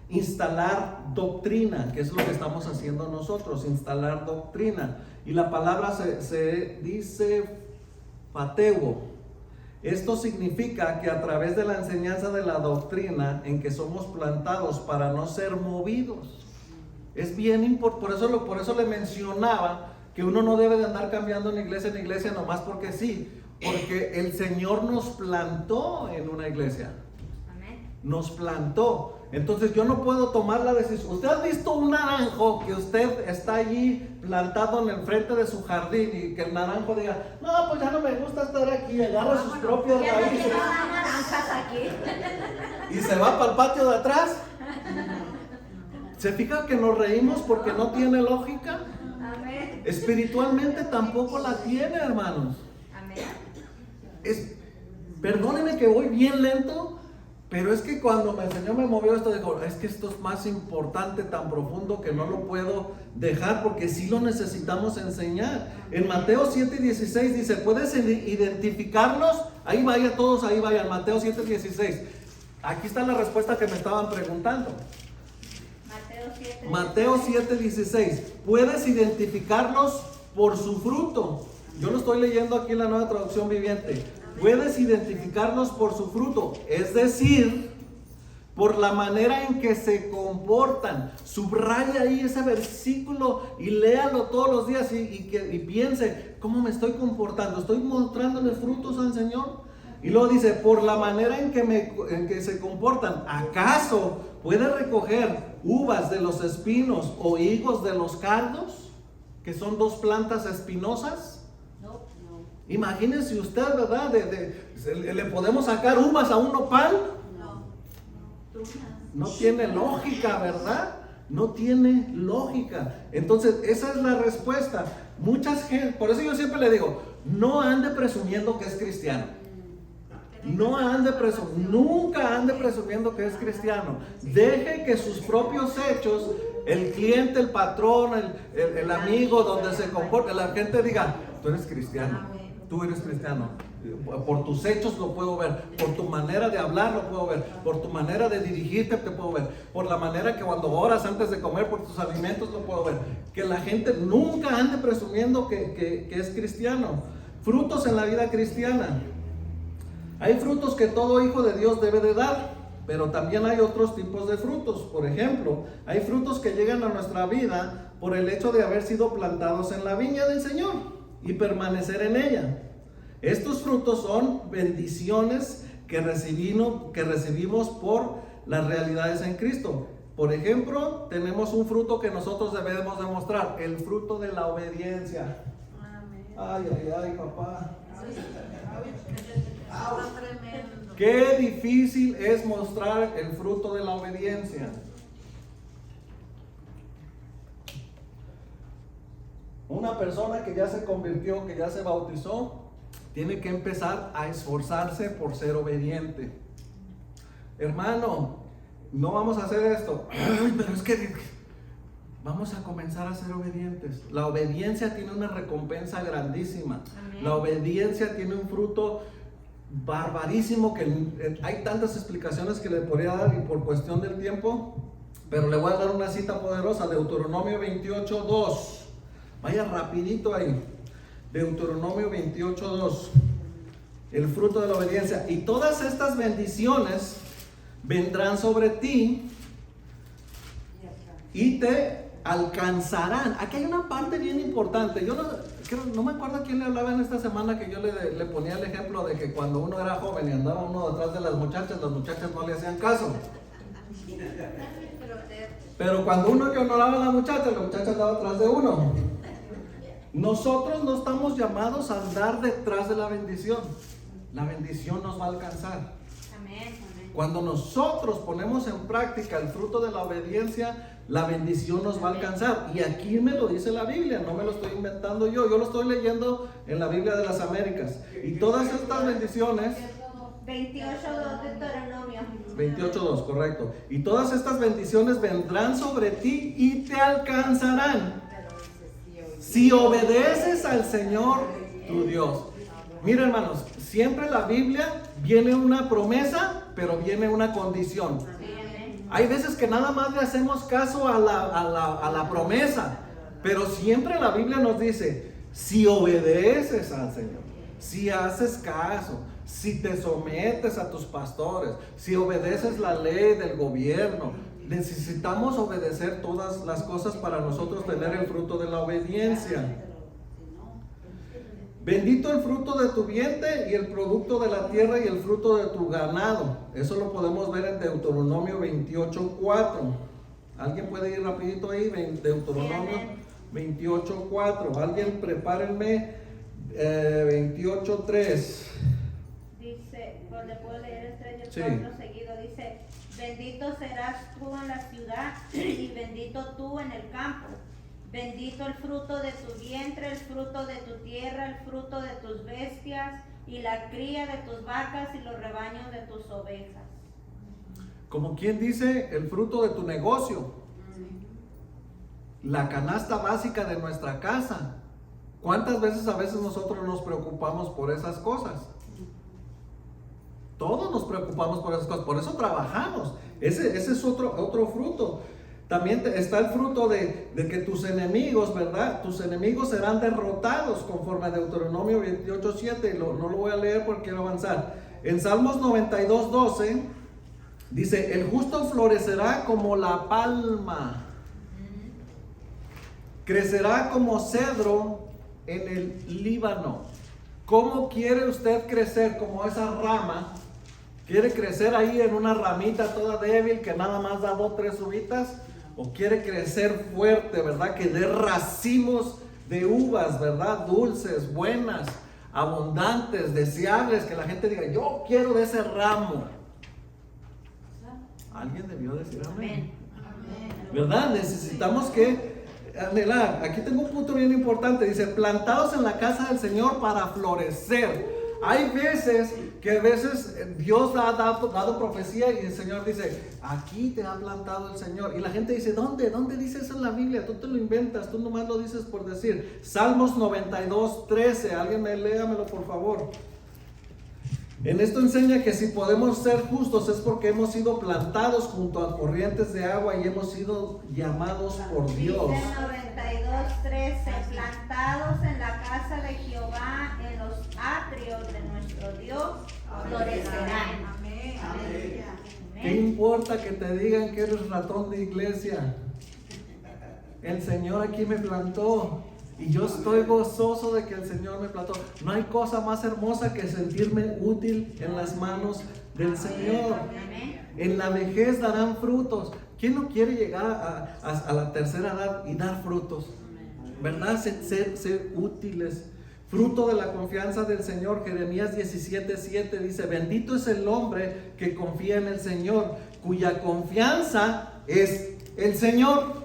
instalar doctrina, que es lo que estamos haciendo nosotros, instalar doctrina. Y la palabra se dice pateo. Esto significa que a través de la enseñanza de la doctrina en que somos plantados para no ser movidos. Es bien importante, por eso le mencionaba que uno no debe de andar cambiando en iglesia nomás porque sí, porque el Señor nos plantó en una iglesia. Amén. Nos plantó. Entonces yo no puedo tomar la decisión. ¿Usted ha visto un naranjo que usted está allí plantado en el frente de su jardín y que el naranjo diga, no, pues ya no me gusta estar aquí, agarra sus propias Ya no raíces quiero dar naranjas aquí. y se va para el patio de atrás? ¿Se fija que nos reímos porque no tiene lógica? Amén. Espiritualmente tampoco la tiene, hermanos. Amén. Perdónenme que voy bien lento, pero es que cuando el Señor me movió esto, dijo, es que esto es más importante, tan profundo, que no lo puedo dejar, porque sí lo necesitamos enseñar. En Mateo 7:16 dice, ¿puedes identificarlos? Ahí vayan todos, ahí vayan, Mateo 7:16. Aquí está la respuesta que me estaban preguntando. Mateo 7:16. ¿Puedes identificarlos por su fruto? Yo lo estoy leyendo aquí en la Nueva Traducción Viviente. Puedes identificarlos por su fruto, es decir, por la manera en que se comportan. Subraya ahí ese versículo y léalo todos los días y piense, ¿cómo me estoy comportando? ¿Estoy mostrándole frutos al Señor? Y luego dice, por la manera en que se comportan, ¿acaso puede recoger uvas de los espinos o higos de los cardos, que son 2 plantas espinosas? No. Imagínense usted, ¿verdad? ¿Le podemos sacar uvas a un nopal? No tiene lógica, ¿verdad? No tiene lógica. Entonces, esa es la respuesta. Muchas gente, por eso yo siempre le digo, no ande presumiendo que es cristiano. No ande nunca ande presumiendo que es cristiano. Deje que sus propios hechos, el cliente, el patrón, el amigo, donde se comporte, la gente diga, tú eres cristiano, tú eres cristiano. Por tus hechos lo puedo ver, por tu manera de hablar lo puedo ver, por tu manera de dirigirte te puedo ver, por la manera que cuando oras antes de comer, por tus alimentos lo puedo ver. Que la gente nunca ande presumiendo que es cristiano. Frutos en la vida cristiana. Hay frutos que todo hijo de Dios debe de dar, pero también hay otros tipos de frutos. Por ejemplo, hay frutos que llegan a nuestra vida por el hecho de haber sido plantados en la viña del Señor y permanecer en ella. Estos frutos son bendiciones que recibimos por las realidades en Cristo. Por ejemplo, tenemos un fruto que nosotros debemos demostrar, el fruto de la obediencia. Ay, ay, ay, papá. Está tremendo. Qué difícil es mostrar el fruto de la obediencia. Una persona que ya se convirtió, que ya se bautizó, tiene que empezar a esforzarse por ser obediente. Hermano, no vamos a hacer esto. Ay, pero es que vamos a comenzar a ser obedientes. La obediencia tiene una recompensa grandísima. Amén. La obediencia tiene un fruto barbarísimo que hay tantas explicaciones que le podría dar y por cuestión del tiempo, pero le voy a dar una cita poderosa, Deuteronomio 28:2. Vaya rapidito ahí. Deuteronomio 28:2. El fruto de la obediencia. Y todas estas bendiciones vendrán sobre ti y te alcanzarán. Aquí hay una parte bien importante. Yo no me acuerdo a quién le hablaba en esta semana, que yo le ponía el ejemplo de que cuando uno era joven y andaba uno detrás de las muchachas no le hacían caso. Pero cuando uno ignoraba a la muchacha andaba atrás de uno. Nosotros no estamos llamados a andar detrás de la bendición. La bendición nos va a alcanzar. Amén, amén. Cuando nosotros ponemos en práctica el fruto de la obediencia, la bendición nos va a alcanzar. Y aquí me lo dice la Biblia, no me lo estoy inventando yo lo estoy leyendo en la Biblia de las Américas. Y todas estas bendiciones, 28:2 de Deuteronomio. 28:2, correcto. Y todas estas bendiciones vendrán sobre ti y te alcanzarán si obedeces al Señor tu Dios. Mira, hermanos, siempre en la Biblia viene una promesa, pero viene una condición. Hay veces que nada más le hacemos caso a la promesa, pero siempre la Biblia nos dice, si obedeces al Señor, si haces caso, si te sometes a tus pastores, si obedeces la ley del gobierno. Necesitamos obedecer todas las cosas para nosotros tener el fruto de la obediencia. Bendito el fruto de tu vientre y el producto de la tierra y el fruto de tu ganado. Eso lo podemos ver en Deuteronomio 28:4. ¿Alguien puede ir rapidito ahí? Deuteronomio 28:4. Alguien prepárenme 28:3. Dice, pues le puedo leer el 3 y el Sí. 4 seguido. Dice, bendito serás tú en la ciudad y bendito tú en el campo. Bendito el fruto de tu vientre, el fruto de tu tierra, el fruto de tus bestias y la cría de tus vacas y los rebaños de tus ovejas. Como quien dice, el fruto de tu negocio. La canasta básica de nuestra casa. ¿Cuántas veces a veces nosotros nos preocupamos por esas cosas? Todos nos preocupamos por esas cosas, por eso trabajamos. Ese es otro fruto. También está el fruto de que tus enemigos, ¿verdad? Tus enemigos serán derrotados conforme a Deuteronomio 28:7. No lo voy a leer porque quiero avanzar. En Salmos 92:12 dice, el justo florecerá como la palma, crecerá como cedro en el Líbano. ¿Cómo quiere usted crecer como esa rama? ¿Quiere crecer ahí en una ramita toda débil que nada más da 2 o 3 uvitas? ¿O quiere crecer fuerte, verdad? Que dé racimos de uvas, ¿verdad? Dulces, buenas, abundantes, deseables, que la gente diga, yo quiero de ese ramo. ¿Alguien debió decir amén? ¿Verdad? Necesitamos que anhelar. Aquí tengo un punto bien importante. Dice, plantados en la casa del Señor para florecer. Hay veces que Dios ha dado profecía y el Señor dice, aquí te ha plantado el Señor. Y la gente dice, ¿dónde? ¿Dónde dice eso en la Biblia? Tú te lo inventas, tú nomás lo dices por decir. Salmos 92:13, alguien léamelo por favor. En esto enseña que si podemos ser justos es porque hemos sido plantados junto a corrientes de agua y hemos sido llamados por Dios. Dice 92:13, plantados en la casa de Jehová, en los atrios de nuestro Dios, florecerán. Amén. ¿Qué importa que te digan que eres ratón de iglesia? El Señor aquí me plantó. Y yo estoy gozoso de que el Señor me plantó. No hay cosa más hermosa que sentirme útil en las manos del Señor. En la vejez darán frutos. ¿Quién no quiere llegar a la tercera edad y dar frutos? ¿Verdad? Ser útiles. Fruto de la confianza del Señor. Jeremías 17:7 dice, bendito es el hombre que confía en el Señor, cuya confianza es el Señor.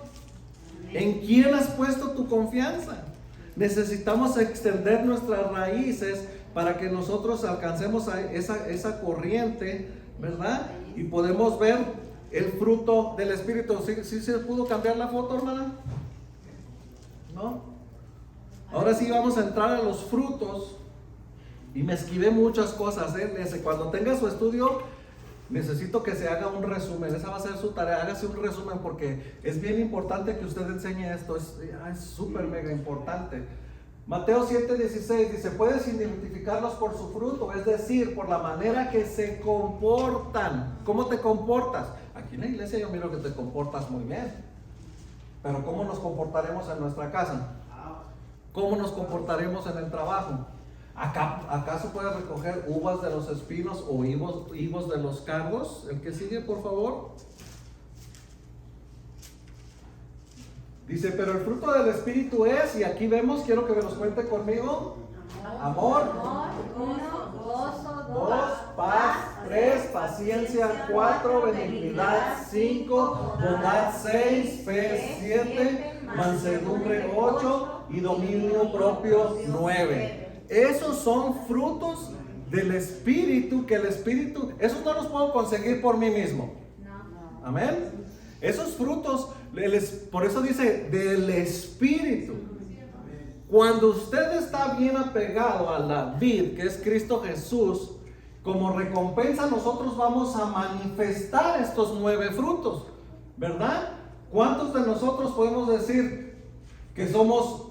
¿En quién has puesto tu confianza? Necesitamos extender nuestras raíces para que nosotros alcancemos a esa corriente, ¿verdad? Y podemos ver el fruto del Espíritu. ¿Sí se pudo cambiar la foto, hermana? ¿No? Ahora sí vamos a entrar a los frutos. Y me esquivé muchas cosas, ¿eh? Cuando tenga su estudio, necesito que se haga un resumen. Esa va a ser su tarea. Hágase un resumen porque es bien importante que usted enseñe esto. Es súper mega importante. Mateo 7:16 dice, puedes identificarlos por su fruto, es decir, por la manera que se comportan. ¿Cómo te comportas? Aquí en la iglesia yo miro que te comportas muy bien. Pero ¿cómo nos comportaremos en nuestra casa? ¿Cómo nos comportaremos en el trabajo? ¿Acaso puedes recoger uvas de los espinos o higos de los cardos? El que sigue, por favor. Dice, pero el fruto del Espíritu es, y aquí vemos, quiero que me los cuente conmigo. Amor. 2, paz. 3, paciencia. 4, benignidad. 5, bondad. 6, fe. 7, mansedumbre. 8 y dominio propio. 9. Esos son frutos del Espíritu, que el Espíritu, esos no los puedo conseguir por mí mismo. No. Amén. Esos frutos, por eso dice del Espíritu. Cuando usted está bien apegado a la vid, que es Cristo Jesús, como recompensa nosotros vamos a manifestar estos 9 frutos, ¿verdad? ¿Cuántos de nosotros podemos decir que somos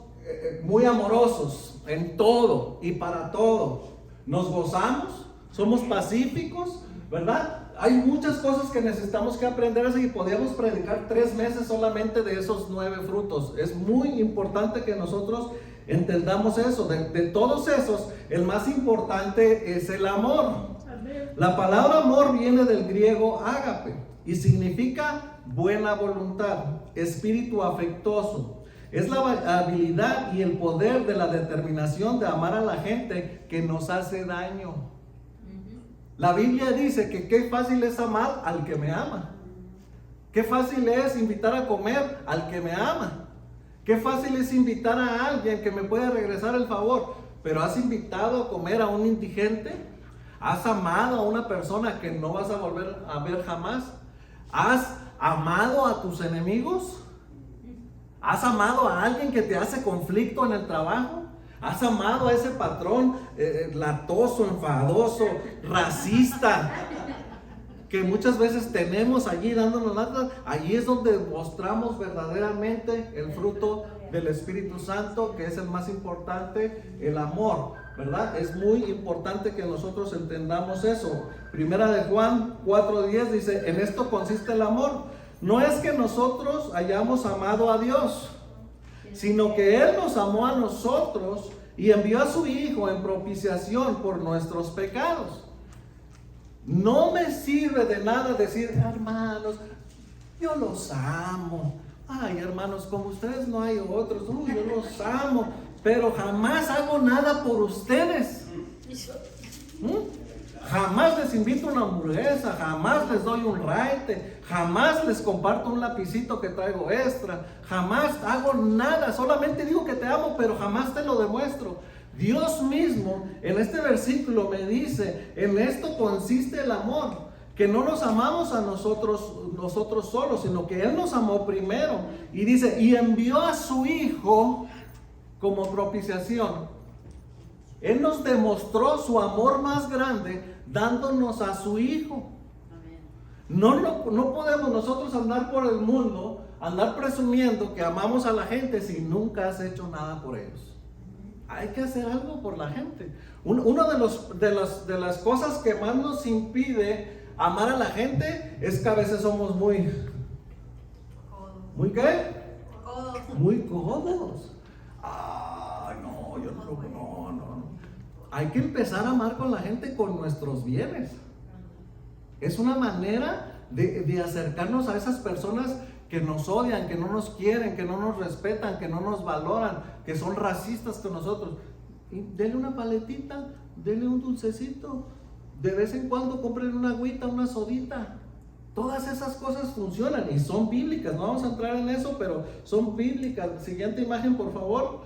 muy amorosos en todo y para todo? Nos gozamos, somos pacíficos, ¿verdad? Hay muchas cosas que necesitamos que aprender y podríamos predicar 3 meses solamente de esos 9 frutos. Es muy importante que nosotros entendamos eso. De todos esos, el más importante es el amor. La palabra amor viene del griego ágape y significa buena voluntad, espíritu afectuoso. Es la habilidad y el poder de la determinación de amar a la gente que nos hace daño. La Biblia dice que qué fácil es amar al que me ama. Qué fácil es invitar a comer al que me ama. Qué fácil es invitar a alguien que me puede regresar el favor. Pero ¿has invitado a comer a un indigente? ¿Has amado a una persona que no vas a volver a ver jamás? ¿Has amado a tus enemigos? ¿Has amado a alguien que te hace conflicto en el trabajo? ¿Has amado a ese patrón latoso, enfadoso, racista, que muchas veces tenemos allí dándonos latas? Allí es donde mostramos verdaderamente el fruto del Espíritu Santo, que es el más importante, el amor, ¿verdad? Es muy importante que nosotros entendamos eso. Primera de Juan 4:10 dice, en esto consiste el amor. No es que nosotros hayamos amado a Dios, sino que Él nos amó a nosotros y envió a su Hijo en propiciación por nuestros pecados. No me sirve de nada decir, hermanos, yo los amo. Ay, hermanos, como ustedes no hay otros. Yo los amo, pero jamás hago nada por ustedes. Jamás les invito a una hamburguesa, jamás les doy un raite, jamás les comparto un lapicito que traigo extra, jamás hago nada, solamente digo que te amo, pero jamás te lo demuestro. Dios mismo en este versículo me dice, en esto consiste el amor, que no nos amamos a nosotros solos, sino que Él nos amó primero. Y dice, y envió a su Hijo como propiciación. Él nos demostró su amor más grande dándonos a su Hijo. No podemos nosotros andar por el mundo, andar presumiendo que amamos a la gente si nunca has hecho nada por ellos. Hay que hacer algo por la gente. Una de las cosas que más nos impide amar a la gente es que a veces somos ¿muy qué? Muy codos. No, yo no. Hay que empezar a amar con la gente con nuestros bienes. Es una manera de acercarnos a esas personas que nos odian, que no nos quieren, que no nos respetan, que no nos valoran, que son racistas con nosotros. Y denle una paletita, denle un dulcecito. De vez en cuando compren una agüita, una sodita. Todas esas cosas funcionan y son bíblicas. No vamos a entrar en eso, pero son bíblicas. Siguiente imagen, por favor.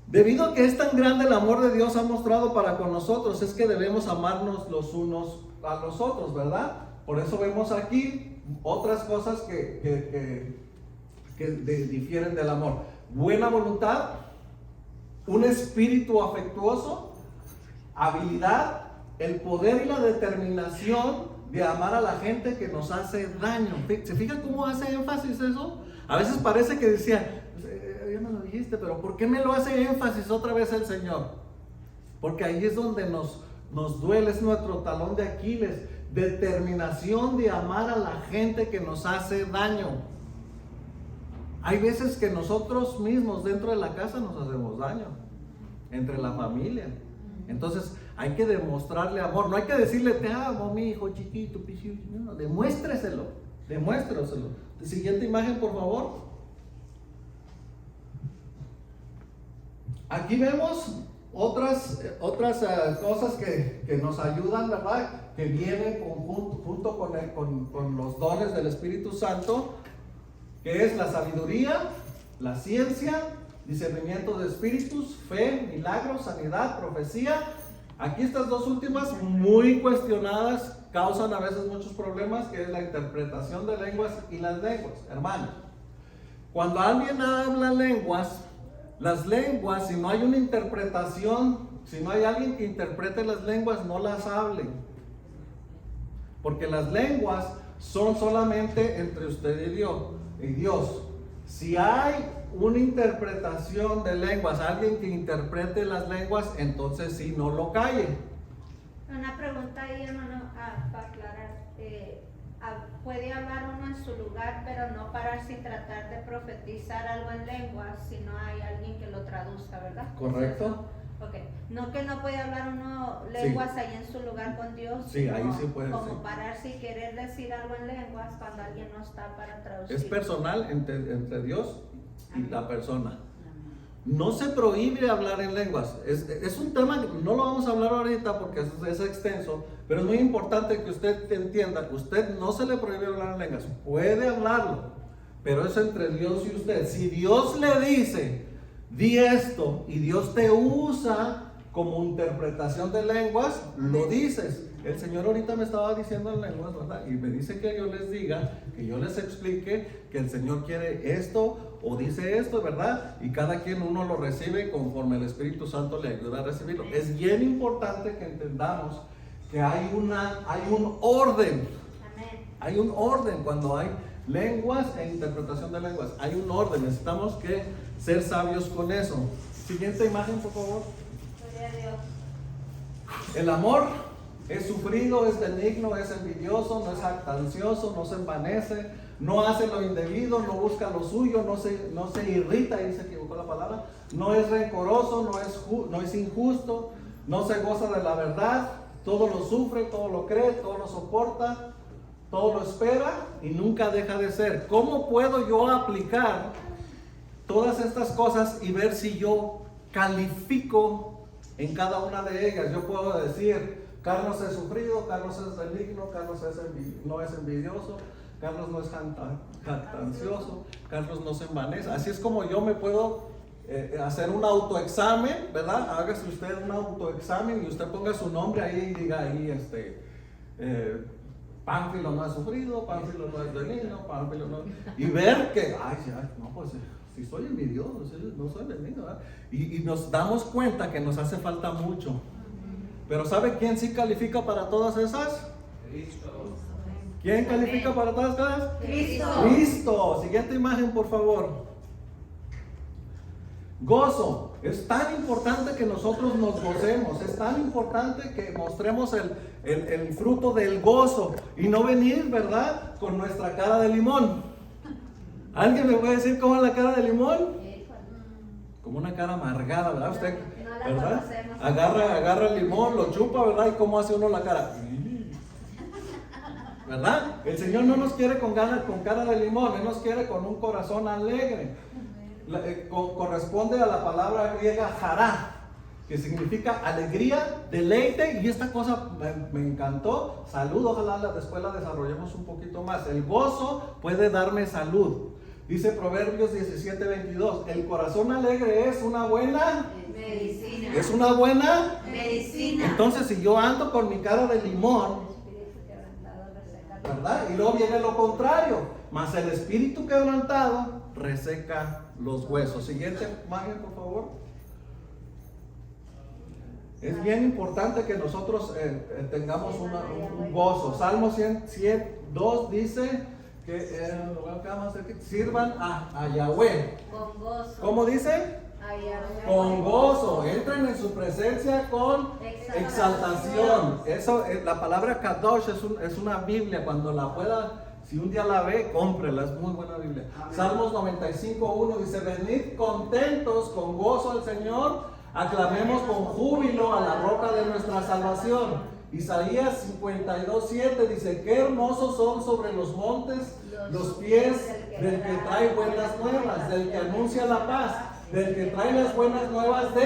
Debido a que es tan grande el amor de Dios ha mostrado para con nosotros, es que debemos amarnos los unos a los otros, ¿verdad? Por eso vemos aquí otras cosas que difieren del amor. Buena voluntad, un espíritu afectuoso, habilidad, el poder y la determinación de amar a la gente que nos hace daño. ¿Se fijan cómo hace énfasis eso? A veces parece que decía, ya me lo dijiste, pero ¿por qué me lo hace énfasis otra vez el Señor? Porque ahí es donde nos duele, es nuestro talón de Aquiles. Determinación de amar a la gente que nos hace daño. Hay veces que nosotros mismos dentro de la casa nos hacemos daño, entre la familia. Entonces hay que demostrarle amor. No hay que decirle te amo, mi hijo chiquito, pichito. No, demuéstreselo. Siguiente imagen, por favor. Aquí vemos otras cosas que nos ayudan, ¿verdad? Que vienen junto con los dones del Espíritu Santo, que es la sabiduría, la ciencia, discernimiento de espíritus, fe, milagros, sanidad, profecía. Aquí estas dos últimas, muy cuestionadas, causan a veces muchos problemas, que es la interpretación de lenguas y las lenguas. Hermanos, cuando alguien habla lenguas, las lenguas, si no hay una interpretación, si no hay alguien que interprete las lenguas, no las hablen. Porque las lenguas son solamente entre usted y Dios. Si hay una interpretación de lenguas, alguien que interprete las lenguas, entonces sí, no lo calle. Una pregunta ahí, hermano, para aclarar. Puede hablar uno en su lugar, pero no pararse y tratar de profetizar algo en lenguas si no hay alguien que lo traduzca, ¿verdad? Correcto. Ok. No que no puede hablar uno lenguas ahí en su lugar con Dios. Sí, ahí sí puede. Como Sí. pararse y querer decir algo en lenguas cuando alguien no está para traducir. Es personal entre Dios y la persona. No se prohíbe hablar en lenguas. Es un tema que no lo vamos a hablar ahorita porque es extenso, pero es muy importante que usted entienda que usted no se le prohíbe hablar en lenguas. Puede hablarlo, pero es entre Dios y usted. Si Dios le dice, di esto, y Dios te usa como interpretación de lenguas, lo dices. El Señor ahorita me estaba diciendo en lenguas, ¿verdad? Y me dice que yo les diga, que yo les explique que el Señor quiere esto o dice esto, ¿verdad? Y cada quien uno lo recibe conforme el Espíritu Santo le ayuda a recibirlo. Es bien importante que entendamos que hay un orden. Amén. Hay un orden cuando hay lenguas e interpretación de lenguas. Hay un orden. Necesitamos que ser sabios con eso. Siguiente imagen, por favor. Gloria a Dios. El amor es sufrido, es benigno, es envidioso, no es jactancioso, no se envanece, no hace lo indebido, no busca lo suyo, no se irrita, ahí se equivocó la palabra, no es rencoroso, no es injusto, no se goza de la verdad, todo lo sufre, todo lo cree, todo lo soporta, todo lo espera y nunca deja de ser. ¿Cómo puedo yo aplicar todas estas cosas y ver si yo califico en cada una de ellas? Yo puedo decir, Carlos es sufrido, Carlos es benigno, Carlos no es envidioso, Carlos no es jactancioso, Carlos no se envanece. Así es como yo me puedo hacer un autoexamen, ¿verdad? Hágase usted un autoexamen y usted ponga su nombre ahí y diga ahí, Pánfilo no ha sufrido, Pánfilo no es benigno, Pánfilo no... Y ver que, no, pues si soy envidioso, no soy benigno, ¿verdad? Y nos damos cuenta que nos hace falta mucho. Pero ¿sabe quién sí califica para todas esas? Cristo. ¿Quién califica para todas esas? Cristo. Cristo. Siguiente imagen, por favor. Gozo. Es tan importante que nosotros nos gocemos, es tan importante que mostremos el fruto del gozo y no venir, ¿verdad?, con nuestra cara de limón. ¿Alguien me puede decir cómo es la cara de limón? Como una cara amargada, ¿verdad? Usted, No la ¿verdad? conocemos. Agarra el limón, lo chupa, ¿verdad? ¿Y cómo hace uno la cara? ¿Verdad? El Señor no nos quiere con cara de limón, Él nos quiere con un corazón alegre. Corresponde a la palabra griega jará, que significa alegría, deleite, y esta cosa me encantó. Salud, ojalá después la desarrollemos un poquito más. El gozo puede darme salud. Dice Proverbios 17:22, el corazón alegre es una buena Medicina. ¿Es una buena? Medicina. Entonces, si yo ando con mi cara de limón, ¿verdad? Y luego viene lo contrario, mas el espíritu quebrantado reseca los huesos. Siguiente imagen, por favor. Es bien importante que nosotros tengamos un gozo. Salmo 102 dice que sirvan a Yahweh. Con gozo. ¿Cómo dice? Con gozo, entren en su presencia con exaltación. Eso, la palabra Kadosh es una Biblia. Cuando la pueda, si un día la ve, cómprela, es muy buena Biblia. Salmos 95:1 dice: venid contentos con gozo al Señor, aclamemos con júbilo a la roca de nuestra salvación. Isaías 52:7 dice: qué hermosos son sobre los montes los pies del que trae buenas nuevas, del que anuncia la paz, del que trae las buenas nuevas ¿de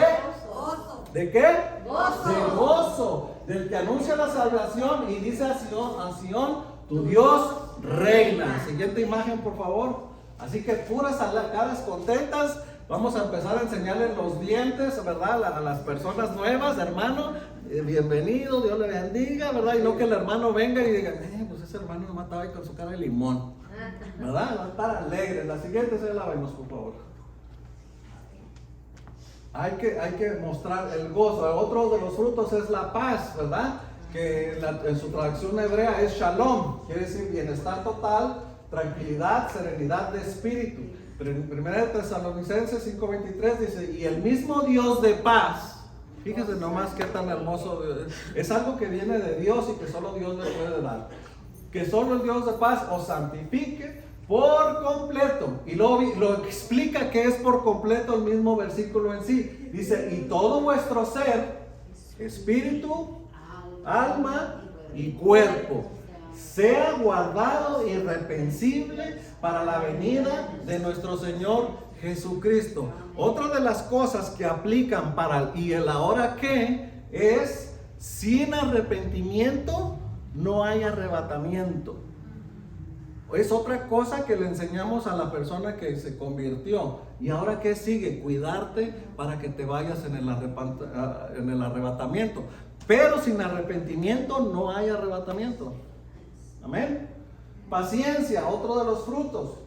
qué? Gozo. De gozo, del que anuncia la salvación y dice a Sión, tu Dios reina. Siguiente imagen, por favor. Así que puras caras contentas. Vamos a empezar a enseñarles los dientes, ¿verdad? A las personas nuevas, hermano. Bienvenido, Dios le bendiga, ¿verdad? Y no que el hermano venga y diga, pues ese hermano nomás estaba ahí con su cara de limón, ¿verdad? Va a estar alegre. La siguiente se la vemos, por favor. Hay que mostrar el gozo. Otro de los frutos es la paz, ¿verdad? Que en su traducción hebrea es shalom, quiere decir bienestar total, tranquilidad, serenidad de espíritu. Primera de Tesalonicenses 5:23 dice: y el mismo Dios de paz, fíjese nomás qué tan hermoso, es algo que viene de Dios y que solo Dios le puede dar. Que solo el Dios de paz os santifique por completo. Y luego lo explica que es por completo el mismo versículo en sí. Dice: y todo vuestro ser, espíritu, alma y cuerpo, sea guardado irreprensible para la venida de nuestro Señor Jesucristo. Otra de las cosas que aplican para y el ahora qué es: sin arrepentimiento no hay arrebatamiento. Es otra cosa que le enseñamos a la persona que se convirtió. ¿Y ahora qué sigue? Cuidarte para que te vayas en el arrebatamiento. Pero sin arrepentimiento no hay arrebatamiento. Amén. Paciencia, otro de los frutos,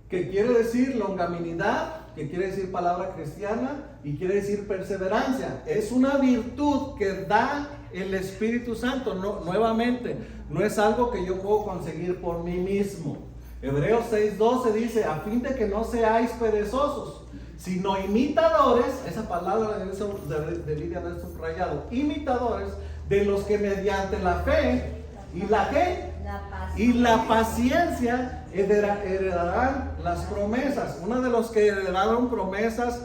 que quiere decir longanimidad, que quiere decir palabra cristiana y quiere decir perseverancia. Es una virtud que da el Espíritu Santo. Nuevamente, no es algo que yo puedo conseguir por mí mismo. Hebreos 6:12 dice: a fin de que no seáis perezosos, sino imitadores, esa palabra de Lidia no es subrayado, imitadores de los que mediante la fe y la paciencia heredarán las promesas. Uno de los que heredaron promesas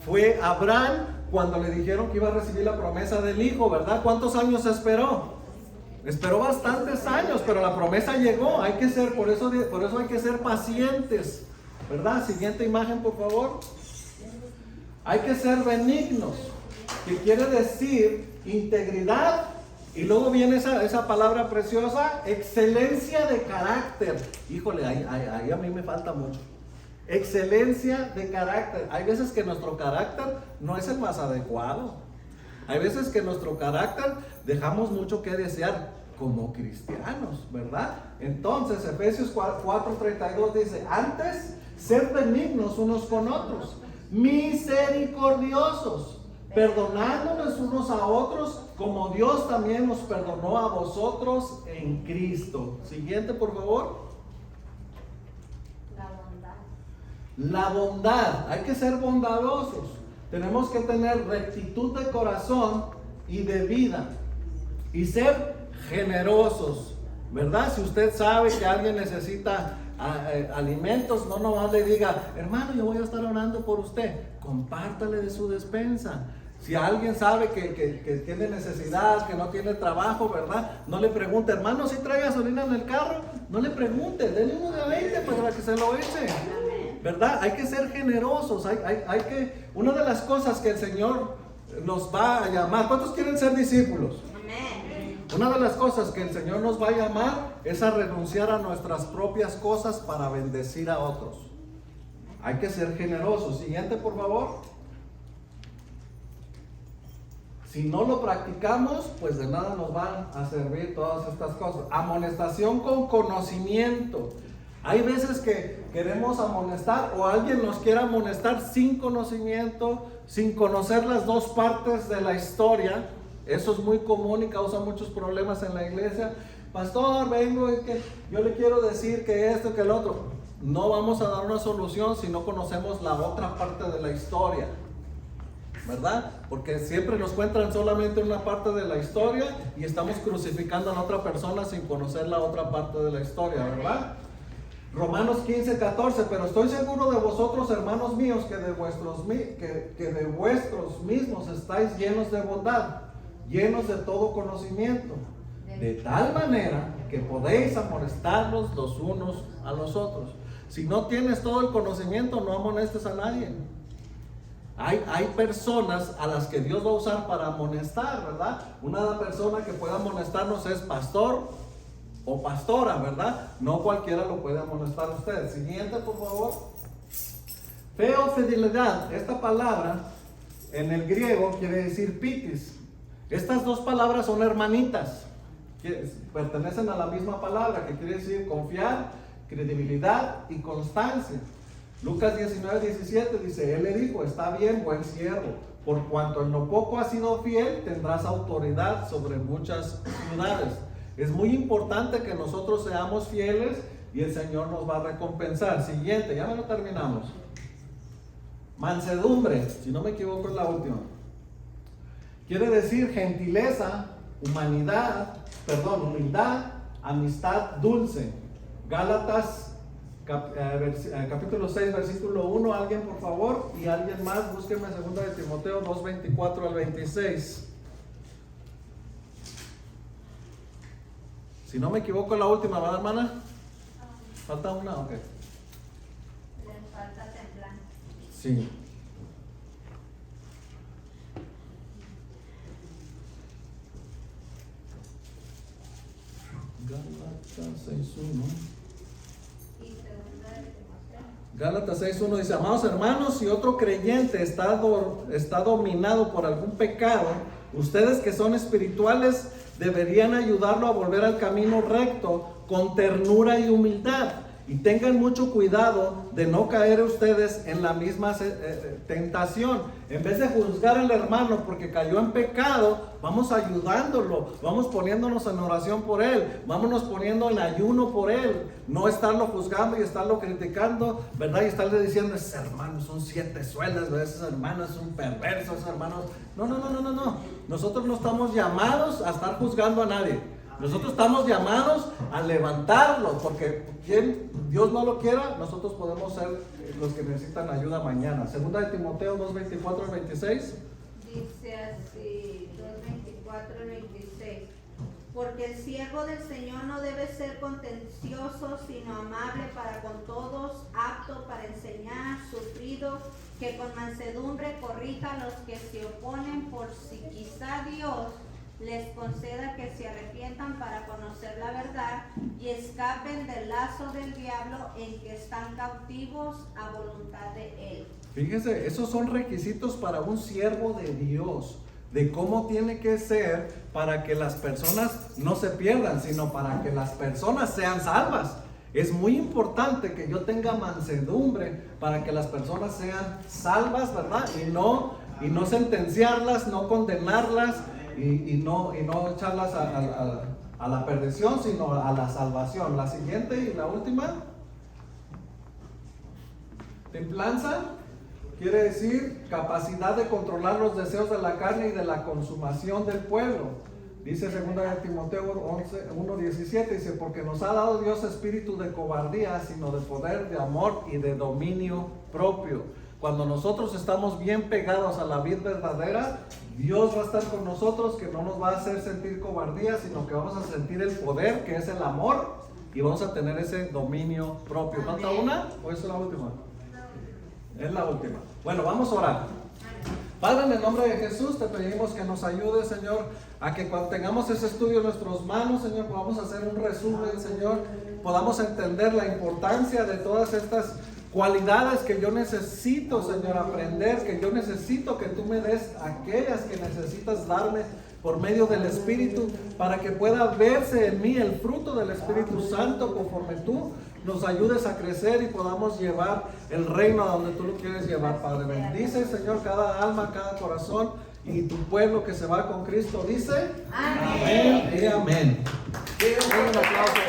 fue Abraham, cuando le dijeron que iba a recibir la promesa del hijo, ¿verdad? ¿Cuántos años esperó? Esperó bastantes años, pero la promesa llegó. Por eso hay que ser pacientes, ¿verdad? Siguiente imagen, por favor. Hay que ser benignos, que quiere decir integridad. Y luego viene esa palabra preciosa, excelencia de carácter. Híjole, ahí a mí me falta mucho. Excelencia de carácter. Hay veces que nuestro carácter no es el más adecuado. Hay veces que nuestro carácter dejamos mucho que desear como cristianos, ¿verdad? Entonces, Efesios 4:32 dice, antes, ser benignos unos con otros, misericordiosos, perdonándonos unos a otros, como Dios también nos perdonó a vosotros en Cristo. Siguiente, por favor. La bondad. La bondad, hay que ser bondadosos. Tenemos que tener rectitud de corazón y de vida. Y ser generosos, ¿verdad? Si usted sabe que alguien necesita alimentos, no nomás le diga, hermano, yo voy a estar orando por usted. Compártale de su despensa. Si alguien sabe que tiene necesidad, que no tiene trabajo, ¿verdad? No le pregunte, hermano, si trae gasolina en el carro. No le pregunte, denle uno de 20 para que se lo eche, ¿verdad? Hay que ser generosos. Hay que, una de las cosas que el Señor nos va a llamar, ¿cuántos quieren ser discípulos? Amén. Una de las cosas que el Señor nos va a llamar es a renunciar a nuestras propias cosas para bendecir a otros. Hay que ser generosos. Siguiente, por favor. Si no lo practicamos, pues de nada nos van a servir todas estas cosas. Amonestación con conocimiento. Hay veces que queremos amonestar o alguien nos quiere amonestar sin conocimiento, sin conocer las dos partes de la historia. Eso es muy común y causa muchos problemas en la iglesia. Pastor, vengo y que yo le quiero decir que esto, que el otro. No vamos a dar una solución si no conocemos la otra parte de la historia, ¿verdad? Porque siempre nos cuentan solamente una parte de la historia y estamos crucificando a la otra persona sin conocer la otra parte de la historia, ¿verdad? Romanos 15:14, pero estoy seguro de vosotros, hermanos míos, que de vuestros mismos estáis llenos de bondad, llenos de todo conocimiento, de tal manera que podéis amonestarlos los unos a los otros. Si no tienes todo el conocimiento, no amonestes a nadie. Hay personas a las que Dios va a usar para amonestar, ¿verdad? Una persona que pueda amonestarnos es pastor o pastora, ¿verdad? No cualquiera lo puede amonestar a usted. Siguiente, por favor. Fe o fidelidad. Esta palabra en el griego quiere decir pitis. Estas dos palabras son hermanitas, que pertenecen a la misma palabra, que quiere decir confiar, credibilidad y constancia. Lucas 19:17 dice, él le dijo, está bien, buen siervo, por cuanto en lo poco has sido fiel, tendrás autoridad sobre muchas ciudades. Es muy importante que nosotros seamos fieles y el Señor nos va a recompensar. Siguiente, ya me lo terminamos. Mansedumbre, si no me equivoco es la última. Quiere decir gentileza, humildad, amistad dulce. Gálatas capítulo 6, versículo 1, alguien por favor, y alguien más, búsquenme 2 de Timoteo 2:24 al 26. Si no me equivoco, la última, ¿verdad, hermana? ¿Falta una? Ok. Le falta templanza. Sí. Gálatas 6:1. Gálatas 6:1 dice, amados hermanos, si otro creyente está dominado por algún pecado, ustedes que son espirituales deberían ayudarlo a volver al camino recto con ternura y humildad. Y tengan mucho cuidado de no caer ustedes en la misma tentación. En vez de juzgar al hermano porque cayó en pecado, vamos ayudándolo, vamos poniéndonos en oración por él, vámonos poniendo en ayuno por él. No estarlo juzgando y estarlo criticando, ¿verdad? Y estarle diciendo, ese hermano es un 7 suelas, ese hermano es un perverso, ese hermano... No. Nosotros no estamos llamados a estar juzgando a nadie. Nosotros estamos llamados a levantarlos, porque quien Dios no lo quiera, nosotros podemos ser los que necesitan ayuda mañana. 2 de Timoteo 2:24 al 26. Dice así, 2:24 al 26. Porque el siervo del Señor no debe ser contencioso, sino amable para con todos, apto para enseñar, sufrido, que con mansedumbre corrija a los que se oponen, por si quizá Dios, les conceda que se arrepientan para conocer la verdad y escapen del lazo del diablo en que están cautivos a voluntad de él. Fíjese, esos son requisitos para un siervo de Dios, de cómo tiene que ser para que las personas no se pierdan, sino para que las personas sean salvas. Es muy importante que yo tenga mansedumbre para que las personas sean salvas, ¿verdad? Y no sentenciarlas, no condenarlas y no echarlas a la perdición, sino a la salvación. La siguiente y la última. Templanza quiere decir capacidad de controlar los deseos de la carne y de la consumación del pueblo. Dice 2 Timoteo 1:17, dice, porque nos ha dado Dios espíritu de cobardía, sino de poder, de amor y de dominio propio. Cuando nosotros estamos bien pegados a la vid verdadera, Dios va a estar con nosotros, que no nos va a hacer sentir cobardía, sino que vamos a sentir el poder, que es el amor, y vamos a tener ese dominio propio. ¿Falta una o es la última? Es la última. Bueno, vamos a orar. Padre, en el nombre de Jesús te pedimos que nos ayude, Señor, a que cuando tengamos ese estudio en nuestras manos, Señor, podamos hacer un resumen, Señor, podamos entender la importancia de todas estas cualidades que yo necesito, Señor, aprender, que yo necesito que tú me des aquellas que necesitas darme por medio del Espíritu, para que pueda verse en mí el fruto del Espíritu Santo conforme tú nos ayudes a crecer y podamos llevar el reino a donde tú lo quieres llevar, Padre. Bendice, Señor, cada alma, cada corazón y tu pueblo que se va con Cristo. Dice, amén y amén. Un aplauso.